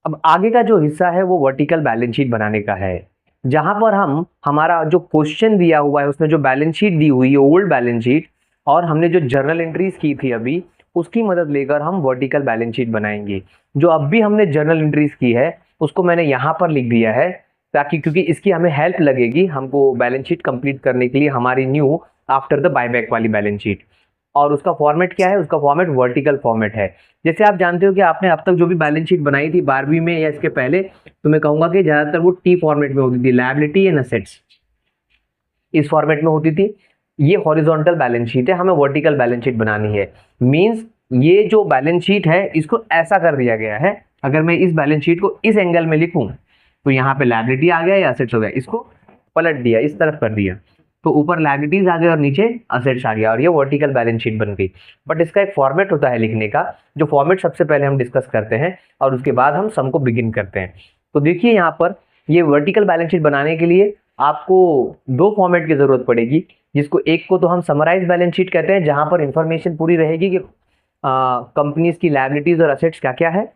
अब आगे का जो हिस्सा है वो वर्टिकल बैलेंस शीट बनाने का है, जहां पर हम हमारा जो क्वेश्चन दिया हुआ है उसमें जो बैलेंस शीट दी हुई है ओल्ड बैलेंस शीट, और हमने जो जर्नल एंट्रीज की थी अभी उसकी मदद लेकर हम वर्टिकल बैलेंस शीट बनाएंगे। जो अब भी हमने जर्नल एंट्रीज की है उसको मैंने यहाँ पर लिख दिया है, ताकि क्योंकि इसकी हमें हेल्प लगेगी हमको बैलेंस शीट कंप्लीट करने के लिए, हमारी न्यू आफ्टर द बायबैक वाली बैलेंस शीट। और उसका फॉर्मेट क्या है? उसका फॉर्मेट वर्टिकल फॉर्मेट है। जैसे आप जानते हो कि आपने अब तक जो भी बैलेंस शीट बनाई थी 12वीं में या इसके पहले, तो मैं कहूंगा कि ज्यादातर वो टी फॉर्मेट में होती थी, लायबिलिटी एंड असेट्स इस फॉर्मेट में होती थी। ये हॉरिजॉन्टल बैलेंस शीट है, हमें वर्टिकल बैलेंस शीट बनानी है। मींस ये जो बैलेंस शीट है इसको ऐसा कर दिया गया है, अगर मैं इस बैलेंस शीट को इस एंगल में लिखूं तो यहाँ पे लायबिलिटी आ गया या असेट्स हो गया, इसको पलट दिया, इस तरफ कर दिया, तो ऊपर लायबिलिटीज आ गए और नीचे असेट्स आ गया, और ये वर्टिकल बैलेंस शीट बन गई। बट इसका एक फॉर्मेट होता है लिखने का, जो फॉर्मेट सबसे पहले हम डिस्कस करते हैं और उसके बाद हम सम को बिगिन करते हैं। तो देखिए यहाँ पर ये वर्टिकल बैलेंस शीट बनाने के लिए आपको दो फॉर्मेट की जरूरत पड़ेगी, जिसको एक को तो हम समराइज बैलेंस शीट कहते हैं, जहां पर इंफॉर्मेशन पूरी रहेगी कि कंपनीज की लायबिलिटीज और असेट्स क्या क्या है,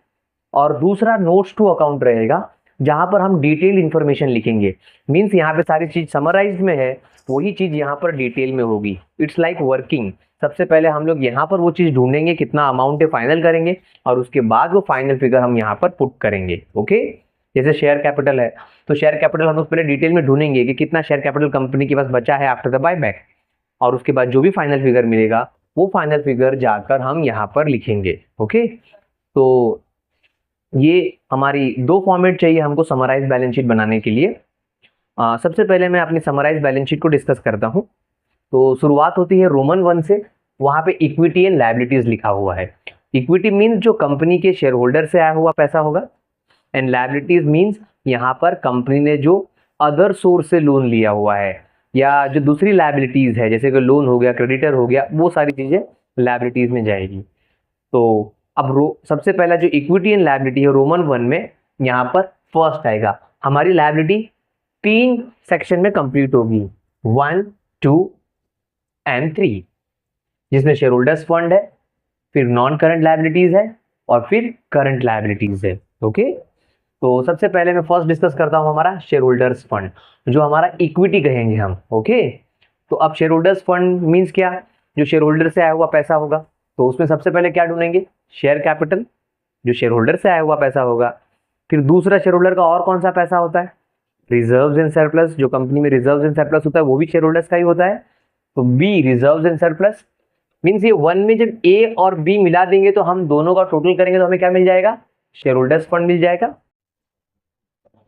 और दूसरा नोट्स टू अकाउंट रहेगा जहां पर हम डिटेल इंफॉर्मेशन लिखेंगे। मींस यहाँ पे सारी चीज समराइज में है, वही चीज यहाँ पर डिटेल में होगी। It's like working. सबसे पहले हम लोग यहाँ पर वो चीज ढूंढेंगे कितना अमाउंट है, फाइनल करेंगे, और उसके बाद वो फाइनल फिगर हम यहाँ पर पुट करेंगे। ओके, जैसे शेयर कैपिटल है तो शेयर कैपिटल हम लोग पहले डिटेल में ढूंढेंगे कि कितना शेयर कैपिटल कंपनी के पास बचा है आफ्टर द बायबैक, और उसके बाद जो भी फाइनल फिगर मिलेगा वो फाइनल फिगर जाकर हम यहाँ पर लिखेंगे। ओके, तो ये हमारी दो फॉर्मेट चाहिए हमको समराइज बैलेंस शीट बनाने के लिए। सबसे पहले मैं अपनी समराइज बैलेंस शीट को डिस्कस करता हूँ। तो शुरुआत होती है रोमन 1 से, वहाँ पे इक्विटी एंड लायबिलिटीज लिखा हुआ है। इक्विटी मीन्स जो कंपनी के शेयर होल्डर से आया हुआ पैसा होगा, एंड लायबिलिटीज मीन्स यहाँ पर कंपनी ने जो अदर सोर्स से लोन लिया हुआ है, या जो दूसरी लायबिलिटीज है जैसे कि लोन हो गया, क्रेडिटर हो गया, वो सारी चीजें लायबिलिटीज में जाएगी। तो अब सबसे पहला जो इक्विटी एंड लायबिलिटी है रोमन 1 में, यहाँ पर फर्स्ट आएगा। हमारी लायबिलिटी 3 सेक्शन में कंप्लीट होगी, 1, 2 एंड 3, जिसमें शेयर होल्डर्स फंड है, फिर नॉन करंट लायबिलिटीज है, और फिर करंट लायबिलिटीज है। ओके, तो सबसे पहले मैं फर्स्ट डिस्कस करता हूं हमारा शेयर होल्डर्स फंड, जो हमारा इक्विटी कहेंगे हम। ओके, तो अब शेयर होल्डर्स फंड मीन्स क्या? जो शेयर होल्डर से आया हुआ पैसा होगा, तो उसमें सबसे पहले क्या ढूंढेंगे? शेयर कैपिटल, जो शेयर होल्डर से आया हुआ पैसा होगा। फिर दूसरा शेयर होल्डर का और कौन सा पैसा होता है? रिजर्व्स एंड सरप्लस, जो कंपनी में रिजर्व्स एंड सरप्लस होता है वो भी शेयर होल्डर्स का ही होता है। तो B reserves and surplus means ये 1 में जब ए और बी मिला देंगे तो हम दोनों का टोटल करेंगे तो हमें क्या मिल जाएगा? शेयर होल्डर्स फंड मिल जाएगा।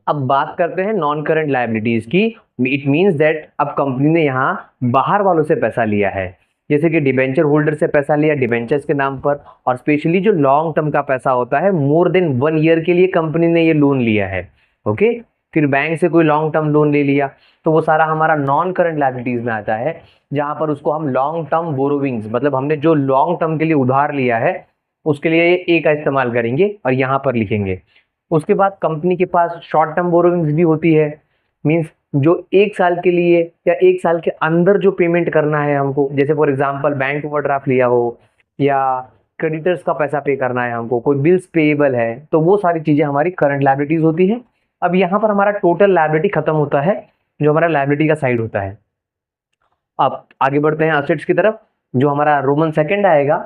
अब बात करते हैं नॉन करंट लायबिलिटीज की। इट मींस दैट अब कंपनी ने यहाँ बाहर वालों से पैसा लिया है, जैसे कि डिबेंचर होल्डर से पैसा लिया डिबेंचर्स के नाम पर, और स्पेशली जो लॉन्ग टर्म का पैसा होता है, मोर देन 1 ईयर के लिए कंपनी ने ये लोन लिया है। ओके, फिर बैंक से कोई लॉन्ग टर्म लोन ले लिया, तो वो सारा हमारा नॉन करंट लायबिलिटीज में आता है, जहां पर उसको हम लॉन्ग टर्म बोरोविंग्स, मतलब हमने जो लॉन्ग टर्म के लिए उधार लिया है उसके लिए ए का इस्तेमाल करेंगे और यहाँ पर लिखेंगे। उसके बाद कंपनी के पास शॉर्ट टर्म बोरोइंग्स भी होती है, मीन्स जो 1 साल के लिए या 1 साल के अंदर जो पेमेंट करना है हमको, जैसे फॉर एग्जांपल बैंक ओवरड्राफ्ट लिया हो या क्रेडिटर्स का पैसा पे करना है हमको, कोई बिल्स पेएबल है, तो वो सारी चीज़ें हमारी करंट लायबिलिटीज होती है। अब यहाँ पर हमारा टोटल लायबिलिटी खत्म होता है, जो हमारा लायबिलिटी का साइड होता है। अब आगे बढ़ते हैं असेट्स की तरफ, जो हमारा रोमन सेकंड आएगा।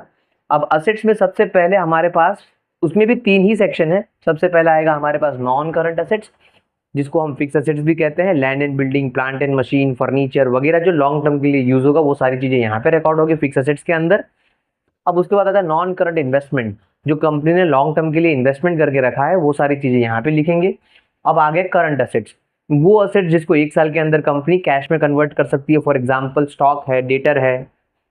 अब असेट्स में सबसे पहले हमारे पास, उसमें भी 3 ही सेक्शन है। सबसे पहला आएगा हमारे पास नॉन करंट असेट्स, जिसको हम फिक्स असेट्स भी कहते हैं। Land and building, plant and machine, furniture वगैरह जो लॉन्ग टर्म के लिए यूज होगा, वो सारी चीजें यहाँ पे रिकॉर्ड होगी फिक्स असेट्स के अंदर। अब उसके बाद आता है नॉन करंट इन्वेस्टमेंट, जो कंपनी ने लॉन्ग टर्म के लिए इन्वेस्टमेंट करके रखा है, वो सारी चीजें यहाँ पे लिखेंगे। अब आगे करंट असेट्स, वो असेट्स जिसको 1 साल के अंदर कंपनी कैश में कन्वर्ट कर सकती है। फॉर एग्जाम्पल स्टॉक है, डेटर है,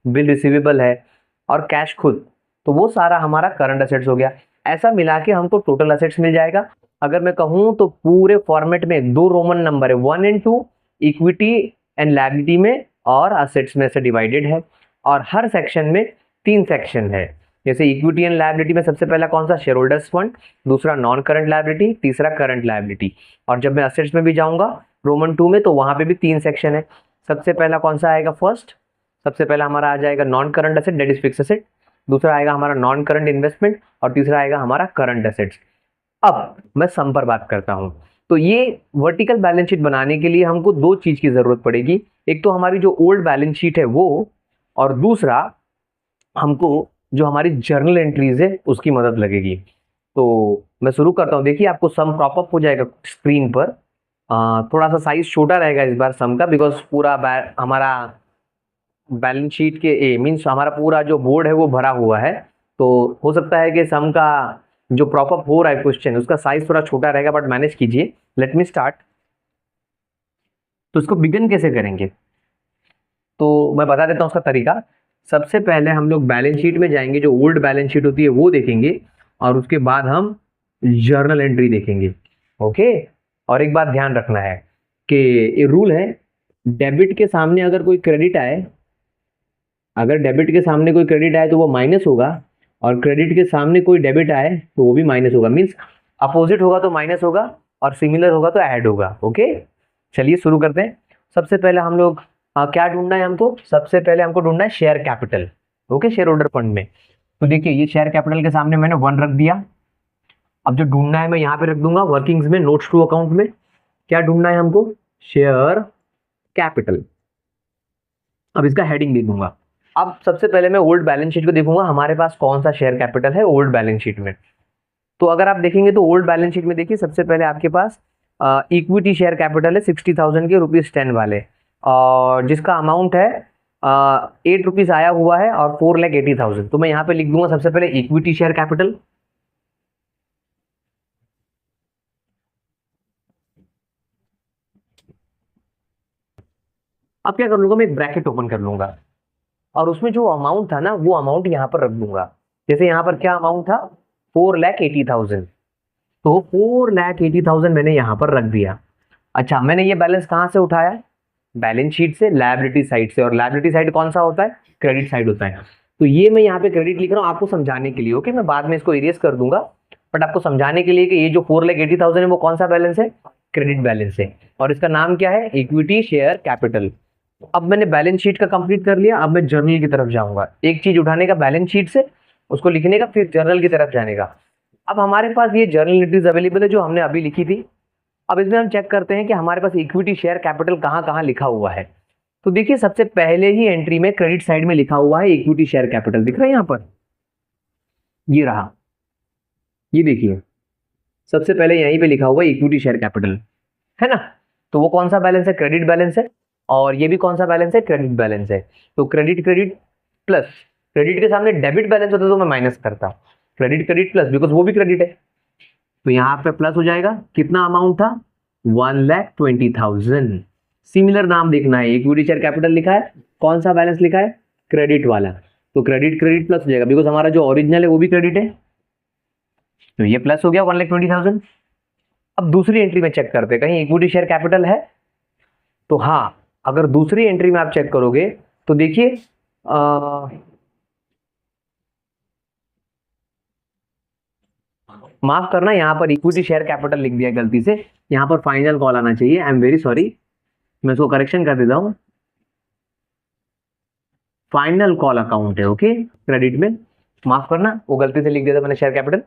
बिल रिसीवेबल है और कैश खुद, तो वो सारा हमारा करंट असेट्स हो गया। ऐसा मिला के हमको टोटल असेट्स मिल जाएगा। अगर मैं कहूँ तो पूरे फॉर्मेट में 2 रोमन नंबर है, 1 और 2, इक्विटी एंड लायबिलिटी में और असेट्स में से डिवाइडेड है। और हर सेक्शन में 3 सेक्शन है। जैसे इक्विटी एंड लायबिलिटी में सबसे पहला कौन सा, शेयर होल्डर्स फंड, दूसरा नॉन करंट लायबिलिटी, तीसरा करंट लायबिलिटी। और जब मैं असेट्स में भी जाऊंगा रोमन 2 में, तो वहां पे भी 3 सेक्शन है। सबसे पहला कौन सा आएगा, फर्स्ट, सबसे पहला हमारा आ जाएगा non current asset, that is fix asset. दूसरा आएगा हमारा नॉन करंट इन्वेस्टमेंट और तीसरा आएगा हमारा करंट असेट्स। अब मैं सम पर बात करता हूं। तो ये वर्टिकल बैलेंस शीट बनाने के लिए हमको 2 चीज की जरूरत पड़ेगी। एक तो हमारी जो ओल्ड बैलेंस शीट है वो, और दूसरा हमको जो हमारी जर्नल एंट्रीज है उसकी मदद लगेगी। तो मैं शुरू करता हूँ। देखिए आपको सम प्रॉप अप हो जाएगा स्क्रीन पर। थोड़ा सा साइज छोटा रहेगा इस बार सम का, बिकॉज पूरा हमारा बैलेंस शीट के मीन्स हमारा पूरा जो बोर्ड है वो भरा हुआ है। तो हो सकता है कि सम का जो प्रॉप अप हो रहा है क्वेश्चन, उसका साइज थोड़ा छोटा रहेगा, बट मैनेज कीजिए। Let me start. तो इसको बिगिन कैसे करेंगे, तो मैं बता देता हूँ उसका तरीका। सबसे पहले हम लोग बैलेंस शीट में जाएंगे, जो ओल्ड बैलेंस शीट होती है वो देखेंगे, और उसके बाद हम जर्नल एंट्री देखेंगे। ओके। और एक बात ध्यान रखना है कि ये रूल है, डेबिट के सामने अगर कोई क्रेडिट आए, अगर डेबिट के सामने कोई क्रेडिट आए तो वो माइनस होगा, और क्रेडिट के सामने कोई डेबिट आए तो वो भी माइनस होगा। मीन्स अपोजिट होगा तो माइनस होगा और सिमिलर होगा तो ऐड होगा। ओके, चलिए शुरू करते हैं। सबसे पहले हम लोग क्या ढूंढना है हमको, सबसे पहले हमको ढूंढना है share capital. Okay, share holder fund में। तो देखिए ये शेयर कैपिटल के सामने मैंने 1 रख दिया। अब जो ढूंढना है मैं यहाँ पे रख दूंगा वर्किंग्स में, नोट्स टू अकाउंट में। क्या ढूंढना है हमको, शेयर कैपिटल। अब इसका हेडिंग दे दूंगा। अब सबसे पहले मैं ओल्ड बैलेंस शीट को देखूंगा, हमारे पास कौन सा शेयर कैपिटल है ओल्ड बैलेंस शीट में। तो अगर आप देखेंगे तो ओल्ड बैलेंस शीट में देखिए सबसे पहले आपके पास इक्विटी शेयर कैपिटल है 60,000 के ₹10 वाले, और जिसका अमाउंट है 8 रुपीज आया हुआ है और 4,80,000। तो मैं यहाँ पे लिख दूंगा सबसे पहले इक्विटी शेयर कैपिटल। अब क्या कर लूंगा, मैं एक ब्रैकेट ओपन कर लूंगा और उसमें जो अमाउंट था ना वो अमाउंट यहाँ पर रख दूंगा। जैसे यहाँ पर क्या अमाउंट था, 4,80,000, तो 4,80,000 मैंने यहाँ पर रख दिया। अच्छा, मैंने ये बैलेंस कहाँ से उठाया, बैलेंस शीट से, लायबिलिटी साइड से। और लायबिलिटी साइड कौन सा होता है, क्रेडिट साइड होता है। तो ये मैं यहाँ पे क्रेडिट लिख रहा हूँ आपको समझाने के लिए। ओके, मैं बाद में इसको इरेज कर दूंगा, बट आपको समझाने के लिए कि ये जो 4,80,000 है वो कौन सा बैलेंस है, क्रेडिट बैलेंस है, और इसका नाम क्या है, इक्विटी शेयर कैपिटल। अब मैंने बैलेंस शीट का कंप्लीट कर लिया। अब मैं जर्नल की तरफ जाऊंगा, एक चीज उठाने का बैलेंस शीट से, उसको लिखने का, फिर जर्नल की तरफ जाने का। अब हमारे पास ये जर्नल एंट्रीज अवेलेबल है जो हमने अभी लिखी थी। अब इसमें हम चेक करते हैं कि हमारे पास इक्विटी शेयर कैपिटल कहाँ कहाँ लिखा हुआ है। तो देखिए सबसे पहले ही एंट्री में क्रेडिट साइड में लिखा हुआ है इक्विटी शेयर कैपिटल, दिख रहा है यहाँ पर, ये रहा, ये देखिए सबसे पहले यहीं पे लिखा हुआ है इक्विटी शेयर कैपिटल, है ना। तो वो कौन सा बैलेंस है, क्रेडिट बैलेंस है। और ये भी कौन सा बैलेंस है, क्रेडिट बैलेंस है। तो क्रेडिट क्रेडिट प्लस, क्रेडिट के सामने डेबिट बैलेंस होता तो मैं माइनस करता, क्रेडिट क्रेडिट प्लस, बिकॉज वो भी क्रेडिट है। तो यहाँ पे प्लस हो जाएगा, कितना अमाउंट था, 1,20,000। सिमिलर नाम देखना है, इक्विटी शेयर कैपिटल लिखा है, कौन सा बैलेंस लिखा है, क्रेडिट वाला। तो क्रेडिट क्रेडिट प्लस हो जाएगा, बिकॉज हमारा जो ओरिजिनल है वो भी क्रेडिट है। तो ये प्लस हो गया 1,20,000। अब दूसरी एंट्री में चेक करते हैं कहीं इक्विटी शेयर कैपिटल है। तो हाँ, अगर दूसरी एंट्री में आप चेक करोगे तो देखिए माफ करना, यहाँ पर इक्विटी शेयर कैपिटल लिख दिया गलती से, यहाँ पर फाइनल कॉल आना चाहिए। आई एम वेरी सॉरी, मैं इसको करेक्शन कर देता हूँ। फाइनल कॉल अकाउंट है, ओके, क्रेडिट में। माफ करना, वो गलती से लिख दिया था मैंने शेयर कैपिटल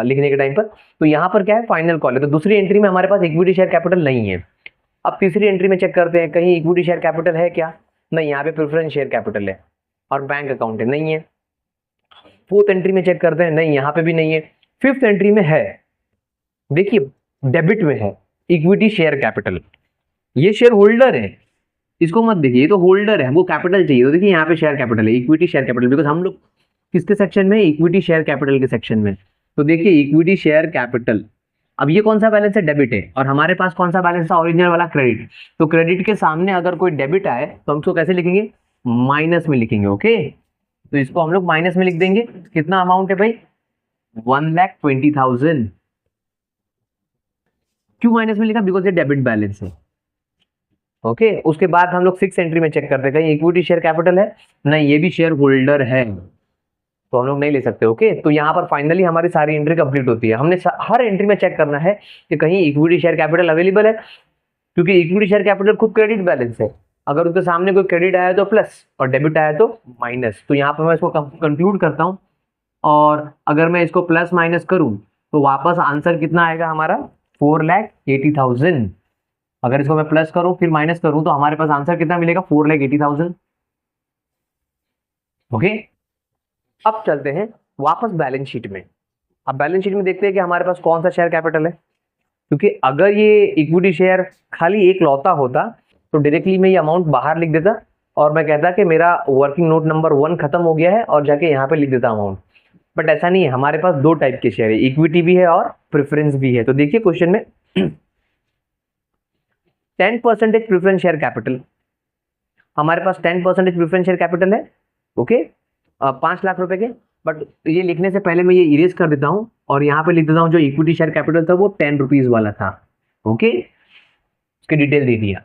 लिखने के टाइम पर। तो यहाँ पर क्या है, फाइनल कॉल है। तो दूसरी एंट्री में हमारे पास इक्विटी शेयर कैपिटल नहीं है। अब तीसरी एंट्री में चेक करते हैं, कहीं इक्विटी शेयर कैपिटल है क्या? नहीं, यहाँ पे प्रेफरेंस शेयर कैपिटल है और बैंक अकाउंट है, नहीं है। फोर्थ एंट्री में चेक करते हैं, नहीं, यहाँ पे भी नहीं है। फिफ्थ एंट्री में है, देखिए डेबिट में है, इक्विटी शेयर कैपिटल। ये शेयर होल्डर है, इसको मत देखिए, ये तो होल्डर है, वो कैपिटल चाहिए। तो देखिए यहाँ पे शेयर कैपिटल है, इक्विटी शेयर कैपिटल, बिकॉज हम लोग किसके सेक्शन में, इक्विटी शेयर कैपिटल के सेक्शन में। तो देखिए इक्विटी शेयर कैपिटल, अब ये कौन सा बैलेंस है, डेबिट है, और हमारे पास कौन सा बैलेंस था, ओरिजिनल वाला क्रेडिट। तो क्रेडिट के सामने अगर कोई डेबिट आए तो हम उसको कैसे लिखेंगे, माइनस में लिखेंगे, ओके। तो इसको हम लोग माइनस में लिख देंगे। कितना अमाउंट है भाई, 1,20,000। क्यों माइनस में लिखा, बिकॉज ये डेबिट बैलेंस है, ओके। उसके बाद हम लोग सिक्स एंट्री में चेक करते हैं, कहीं इक्विटी शेयर कैपिटल है, नहीं, ये भी शेयर होल्डर है, तो हम लोग नहीं ले सकते, ओके। तो यहाँ पर फाइनली हमारी सारी एंट्री कंप्लीट होती है। हमने हर एंट्री में चेक करना है कि कहीं इक्विटी शेयर कैपिटल अवेलेबल है, क्योंकि इक्विटी शेयर कैपिटल खुद क्रेडिट बैलेंस है। अगर उसके सामने कोई क्रेडिट आया तो प्लस और डेबिट आया तो माइनस। तो यहाँ पर मैं इसको कंक्लूड करता हूँ, और अगर मैं इसको प्लस माइनस करूँ तो वापस आंसर कितना आएगा हमारा, 4,80,000। अगर इसको मैं प्लस करूँ फिर माइनस करूँ तो हमारे पास आंसर कितना मिलेगा, 4,80,000, ओके। अब चलते हैं वापस बैलेंस शीट में। अब बैलेंस शीट में देखते हैं कि हमारे पास कौन सा शेयर कैपिटल है, क्योंकि अगर ये इक्विटी शेयर खाली एक लौता होता तो डायरेक्टली मैं ये अमाउंट बाहर लिख देता और मैं कहता कि मेरा वर्किंग नोट नंबर 1 खत्म हो गया है और जाके यहाँ पे लिख देता अमाउंट। बट ऐसा नहीं है, हमारे पास दो टाइप के शेयर है, इक्विटी भी है और प्रेफरेंस भी है। तो देखिए क्वेश्चन में 10% प्रेफरेंस शेयर कैपिटल, हमारे पास 10% प्रेफरेंस शेयर कैपिटल है, ओके, 5 लाख रुपए के। बट ये लिखने से पहले मैं ये इरेज कर देता हूँ और यहाँ पे लिख देता हूँ जो इक्विटी शेयर कैपिटल था वो 10 रुपीज वाला था, ओके, उसकी डिटेल दे दिया।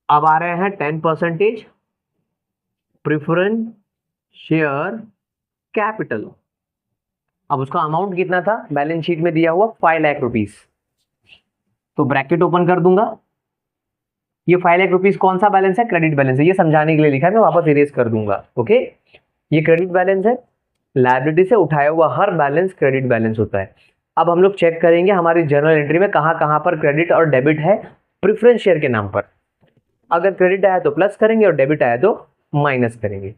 अब आ रहे हैं 10% प्रेफरेंस शेयर कैपिटल। अब उसका अमाउंट कितना था, बैलेंस शीट में दिया हुआ 5 लाख रुपीज। तो ब्रैकेट ओपन कर दूंगा, ये 5 लाख रुपीज कौन सा बैलेंस है, क्रेडिट बैलेंस है, ये समझाने के लिए लिखा है, मैं वापस इरेज कर दूंगा, ओके। ये क्रेडिट बैलेंस है, लायबिलिटी से उठाया हुआ हर बैलेंस क्रेडिट बैलेंस होता है। अब हम लोग चेक करेंगे हमारी जर्नल एंट्री में कहाँ कहाँ पर क्रेडिट और डेबिट है प्रेफरेंस शेयर के नाम पर। अगर क्रेडिट आया तो प्लस करेंगे और डेबिट आया तो माइनस करेंगे।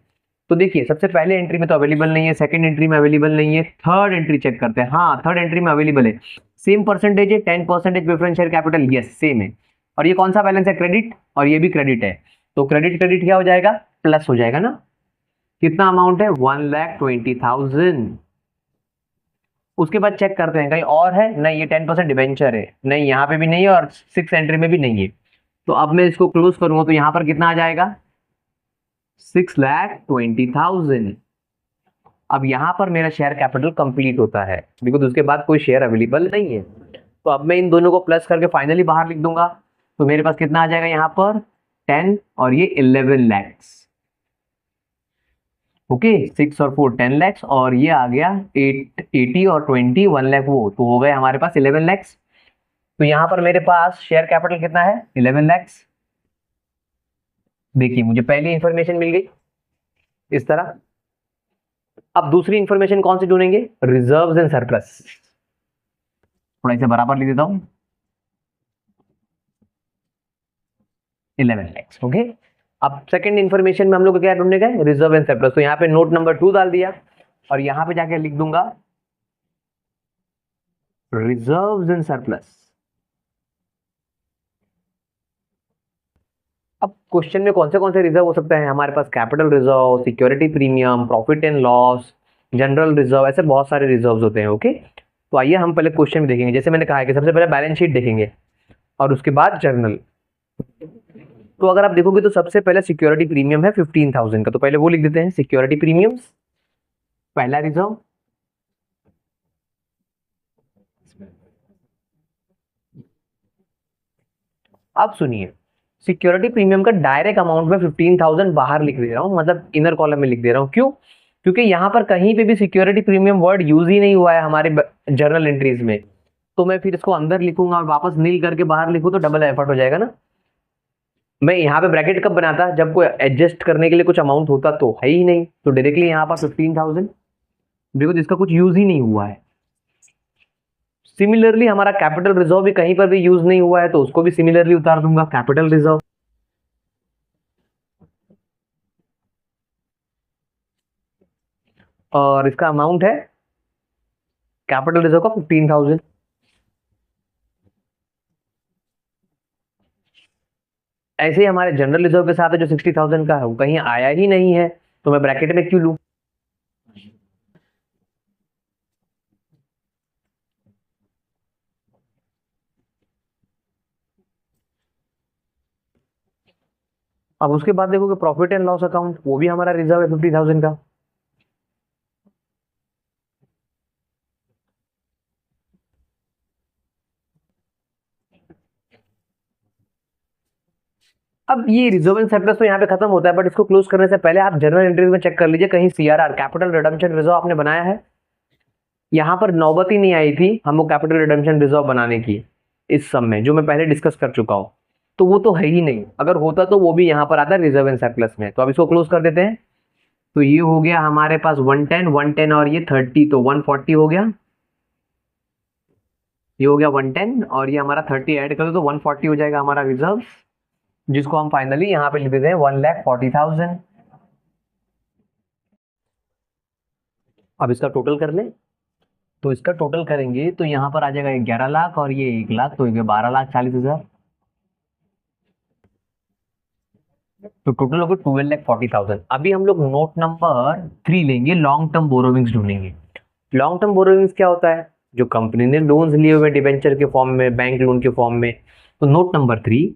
तो देखिए सबसे पहले एंट्री में तो अवेलेबल नहीं है, सेकंड एंट्री में अवेलेबल नहीं है, थर्ड एंट्री चेक करते हैं, हाँ थर्ड एंट्री में अवेलेबल है, सेम परसेंटेज है, 10% preference share capital, yes same है। और ये कौन सा बैलेंस है, क्रेडिट, और ये भी क्रेडिट है। तो क्रेडिट क्रेडिट क्या हो जाएगा, प्लस हो जाएगा ना। कितना अमाउंट है, 1,20,000। उसके बाद चेक करते हैं कहीं और है, नहीं, ये 10% डिबेंचर है, नहीं यहाँ पे भी नहीं है और 6 एंट्री में भी नहीं है। तो अब मैं इसको क्लोज करूंगा तो यहाँ पर कितना आ जाएगा, 6,20,000। अब यहाँ पर मेरा शेयर कैपिटल कंप्लीट होता है, बिकॉज उसके बाद कोई शेयर अवेलेबल नहीं है। तो अब मैं इन दोनों को प्लस करके फाइनली बाहर लिख दूंगा। तो मेरे पास कितना आ जाएगा यहाँ पर 10 और ये 11 लैक्स, ओके, 6 और 4 10 लैक्स, और ये आ गया 80 और 20 1 लाख, वो तो हो गए हमारे पास 11 लैक्स। तो यहाँ पर मेरे पास शेयर कैपिटल कितना है, 11 लैक्स। देखिए मुझे पहली इंफॉर्मेशन मिल गई इस तरह। अब दूसरी इंफॉर्मेशन कौन सी ढूंढेंगे, रिजर्व्स एंड सरप्लस। थोड़ा इसे बराबर लिख देता हूं, 11 लैक्स, ओके। अब सेकंड इंफॉर्मेशन में हम लोग क्या ढूंढने गए, रिजर्व एंड सरप्लस। तो यहाँ पे नोट नंबर 2 डाल दिया और यहाँ पे जाके लिख दूंगा रिजर्व्स एंड सरप्लस। अब क्वेश्चन में कौन से रिजर्व हो सकते हैं, हमारे पास capital reserve, security premium, profit and loss, general reserve, ऐसे बहुत सारे रिजर्व्स होते हैं, ओके। तो आइए हम पहले क्वेश्चन में देखेंगे। जैसे मैंने कहा है कि सबसे पहले बैलेंस शीट देखेंगे और उसके बाद जर्नल। तो अगर आप देखोगे तो सबसे पहले सिक्योरिटी प्रीमियम है 15,000 का, तो पहले वो लिख देते हैं, सिक्योरिटी प्रीमियम्स पहला रिजर्व। अब सुनिए, सिक्योरिटी प्रीमियम का डायरेक्ट अमाउंट में 15,000 बाहर लिख दे रहा हूं, मतलब इनर कॉलम में लिख दे रहा हूं, क्यों, क्योंकि यहाँ पर कहीं पे भी सिक्योरिटी प्रीमियम वर्ड यूज ही नहीं हुआ है हमारे जर्नल एंट्रीज में, तो मैं फिर इसको अंदर लिखूंगा और वापस नील करके बाहर लिखूँ तो डबल एफर्ट हो जाएगा ना। मैं यहाँ पे ब्रैकेट कब बनाता, जब कोई एडजस्ट करने के लिए कुछ अमाउंट होता, तो है ही नहीं, तो डायरेक्टली यहाँ पर 15,000, बिकॉज इसका कुछ यूज ही नहीं हुआ है। सिमिलरली हमारा कैपिटल रिजर्व भी कहीं पर भी यूज नहीं हुआ है, तो उसको भी सिमिलरली उतार दूंगा कैपिटल रिजर्व, और इसका अमाउंट है कैपिटल रिजर्व का 15,000। ऐसे ही हमारे जनरल रिजर्व के साथ है जो 60,000 का है, वो कहीं आया ही नहीं है, तो मैं ब्रैकेट में क्यों लूं। अब उसके बाद देखो कि प्रॉफिट एंड लॉस अकाउंट, वो भी हमारा रिजर्व है 50,000 का। अब ये रिजर्व एंड सरप्लस तो यहाँ पे खत्म होता है, बट इसको क्लोज करने से पहले आप जनरल एंट्रीज में चेक कर लीजिए कहीं सीआरआर कैपिटल रिडम्पशन रिजर्व आपने बनाया है। यहाँ पर नौबत ही नहीं आई थी हमको कैपिटल रिडम्पशन रिजर्व बनाने की इस सम में, जो मैं पहले डिस्कस कर चुका हूँ, तो वो तो है ही नहीं। अगर होता तो वो भी यहाँ पर आता है रिजर्व एंड सरप्लस में। तो अब इसको क्लोज कर देते हैं। तो ये हो गया हमारे पास 110 110 और ये 30, तो 140 हो गया। ये हो गया 110 और ये हमारा 30 ऐड कर दो तो 140 हो जाएगा हमारा रिजर्व, जिसको हम फाइनली यहाँ पे लिख देते हैं 1,40,000। अब इसका टोटल कर लें, तो इसका टोटल करेंगे तो यहाँ पर आ जाएगा 11 लाख और ये 1 लाख, तो ये 12,40,000। तो टोटल होगा 12,40,000। अभी हम लोग नोट नंबर 3 लेंगे, लॉन्ग टर्म बोरोविंग्स ढूंढेंगे। लॉन्ग टर्म बोरोविंग्स क्या होता है, जो कंपनी ने लोन्स लिए हुए डिबेंचर के फॉर्म में, बैंक लोन के फॉर्म में। तो note number 3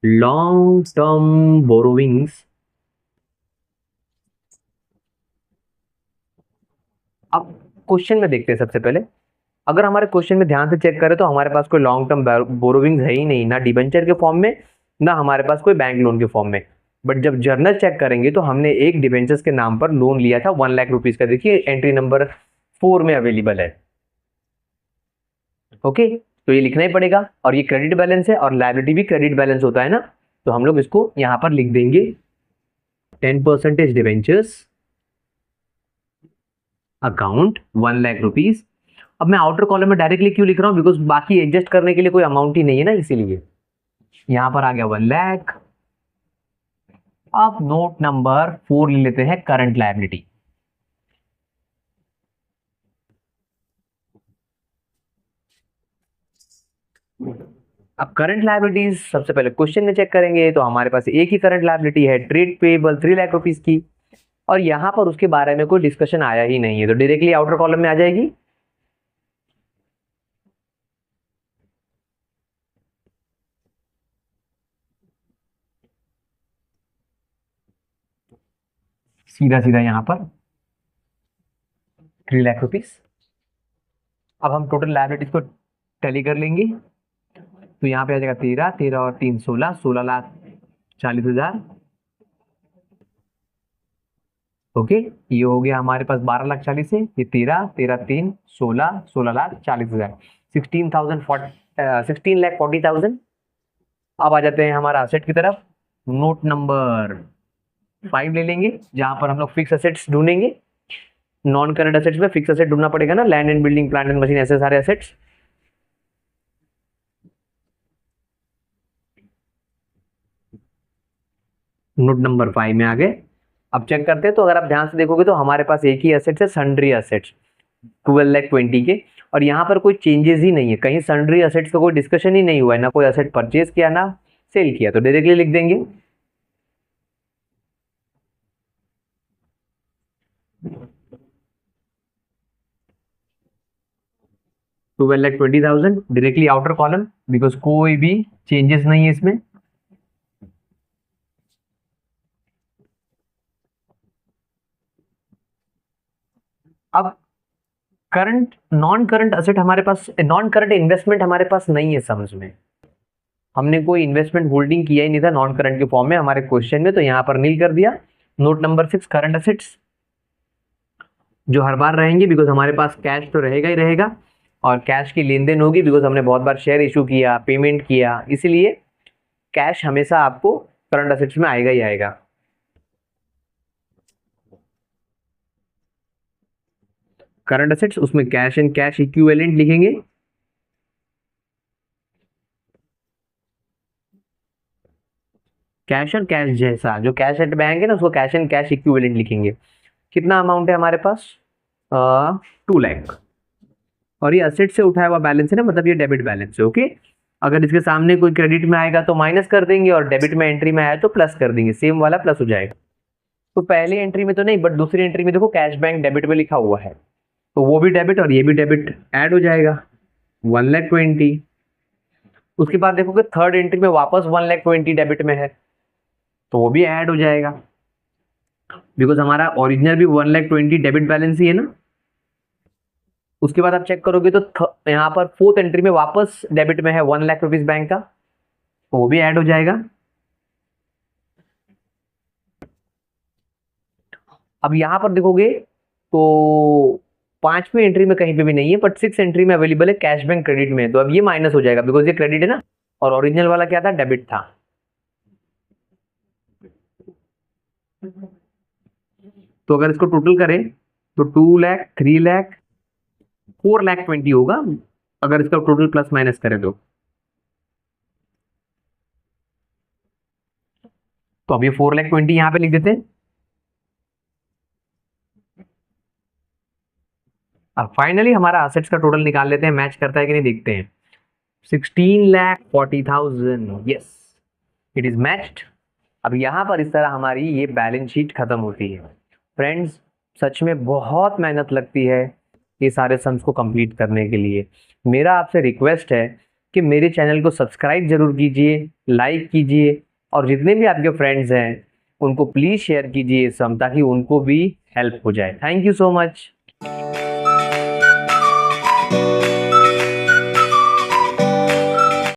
long term borrowings. अब क्वेश्चन में देखते हैं सबसे पहले। अगर हमारे क्वेश्चन में ध्यान से चेक करें तो हमारे पास कोई लॉन्ग टर्म बोरोविंग्स है ही नहीं, ना डिबेंचर के फॉर्म में, ना हमारे पास कोई बैंक लोन के फॉर्म में। बट जब जर्नल चेक करेंगे तो हमने एक डिबेंचर्स के नाम पर लोन लिया था 1 लाख रुपीज का, देखिए एंट्री नंबर 4 में अवेलेबल है। ओके, तो ये लिखना ही पड़ेगा, और ये क्रेडिट बैलेंस है और लायबिलिटी भी क्रेडिट बैलेंस होता है ना, तो हम लोग इसको यहां पर लिख देंगे 10% डिबेंचर्स अकाउंट 1 लाख रुपीज। अब मैं आउटर कॉलम में डायरेक्टली क्यों लिख रहा हूं, बिकॉज बाकी एडजस्ट करने के लिए कोई अमाउंट ही नहीं है ना, इसीलिए यहां पर आ गया 1 लाख। अब नोट नंबर 4 ले लेते हैं, करंट लायबिलिटी। अब करंट लायबिलिटीज सबसे पहले क्वेश्चन में चेक करेंगे तो हमारे पास एक ही करंट लायबिलिटी है, ट्रेड पेएबल 3 लाख रुपीज की, और यहां पर उसके बारे में कोई डिस्कशन आया ही नहीं है, तो डायरेक्टली आउटर कॉलम में आ जाएगी। सीधा सीधा यहां पर 3 लाख रुपीज। अब हम टोटल लायबिलिटीज को टैली कर लेंगे, तो यहाँ पे आ जाएगा 13, 13 और 3 16, 16,40,000। ओके, ये हो गया हमारे पास 12,40,000 है, ये 13, 13 3 16, 16,40,000, 16,40,000। अब आ जाते हैं हमारा असेट की तरफ। नोट नंबर 5 ले लेंगे, जहां पर हम लोग फिक्स असेट्स ढूंढेंगे। नॉन करंट असेट्स में फिक्स असेट ढूंढना पड़ेगा ना, land and building, plant and machine, ऐसे सारे असेट्स। नोट नंबर 5 में आ गए। अब चेक करते हैं, तो अगर आप ध्यान से देखोगे तो हमारे पास एक ही असेट्स है, सन्ड्री असेट्स 12,20,000 के, और यहाँ पर कोई चेंजेस ही नहीं है, कहीं सन्ड्री असेट्स का कोई डिस्कशन ही नहीं हुआ है, ना कोई असेट परचेज किया ना सेल किया, तो डायरेक्टली लिख देंगे 12,20,000 डायरेक्टली आउटर कॉलम, बिकॉज कोई भी चेंजेस नहीं है इसमें। अब करंट नॉन करंट असेट हमारे पास, नॉन करंट इन्वेस्टमेंट हमारे पास नहीं है समझ में, हमने कोई इन्वेस्टमेंट होल्डिंग किया ही नहीं था नॉन करंट के फॉर्म में हमारे क्वेश्चन में, तो यहाँ पर नील कर दिया। नोट नंबर 6 करंट असेट्स, जो हर बार रहेंगे बिकॉज हमारे पास कैश तो रहेगा ही रहेगा और कैश की लेन देन होगी बिकॉज हमने बहुत बार शेयर इशू किया, पेमेंट किया, इसीलिए कैश हमेशा आपको करंट असेट्स में आएगा ही आएगा। करंट असेट्स, उसमें कैश एंड कैश इक्विवेलेंट लिखेंगे। कैश और कैश जैसा, जो कैश एट बैंक है ना उसको कैश एंड कैश इक्विवेलेंट लिखेंगे। कितना अमाउंट है हमारे पास? 2 लाख। और ये असेट से उठाया हुआ बैलेंस है ना, मतलब ये डेबिट बैलेंस है। ओके, अगर इसके सामने कोई क्रेडिट में आएगा तो माइनस कर देंगे और डेबिट में एंट्री में आया तो प्लस कर देंगे, सेम वाला प्लस हो जाएगा। तो पहली एंट्री में तो नहीं, बट दूसरी एंट्री में देखो कैश बैंक डेबिट में लिखा हुआ है, तो वो भी डेबिट और ये भी डेबिट ऐड हो जाएगा 1,20,000। उसके बाद देखोगे थर्ड एंट्री में वापस 1,20,000 डेबिट में है, तो वो भी ऐड हो जाएगा बिकॉज हमारा ओरिजिनल भी 1,20,000 डेबिट बैलेंस ही है ना। उसके बाद आप चेक करोगे तो यहाँ पर फोर्थ एंट्री में वापस डेबिट में है 1 लाख रुपीज बैंक का, तो वो भी ऐड हो जाएगा। अब यहां पर देखोगे तो 5वीं एंट्री में कहीं पे भी नहीं है, बट 6 एंट्री में अवेलेबल है कैश बैंक क्रेडिट में, तो अब ये माइनस हो जाएगा बिकॉज ये क्रेडिट है ना और ओरिजिनल वाला क्या था, डेबिट था। तो अगर इसको टोटल करें तो 2 लाख, 3 लाख, 4,20,000 होगा अगर इसका टोटल प्लस माइनस करें तो अब ये 4,20,000 यहां पे लिख देते हैं। अब फाइनली हमारा असेट्स का टोटल निकाल लेते हैं, मैच करता है कि नहीं देखते हैं। 16,40,000, यस इट इज मैच्ड। अब यहाँ पर इस तरह हमारी ये बैलेंस शीट खत्म होती है। फ्रेंड्स, सच में बहुत मेहनत लगती है ये सारे सम्स को कंप्लीट करने के लिए। मेरा आपसे रिक्वेस्ट है कि मेरे चैनल को सब्सक्राइब जरूर कीजिए, लाइक कीजिए और जितने भी आपके फ्रेंड्स हैं उनको प्लीज़ शेयर कीजिए सम, ताकि उनको भी हेल्प हो जाए। Thank you so much.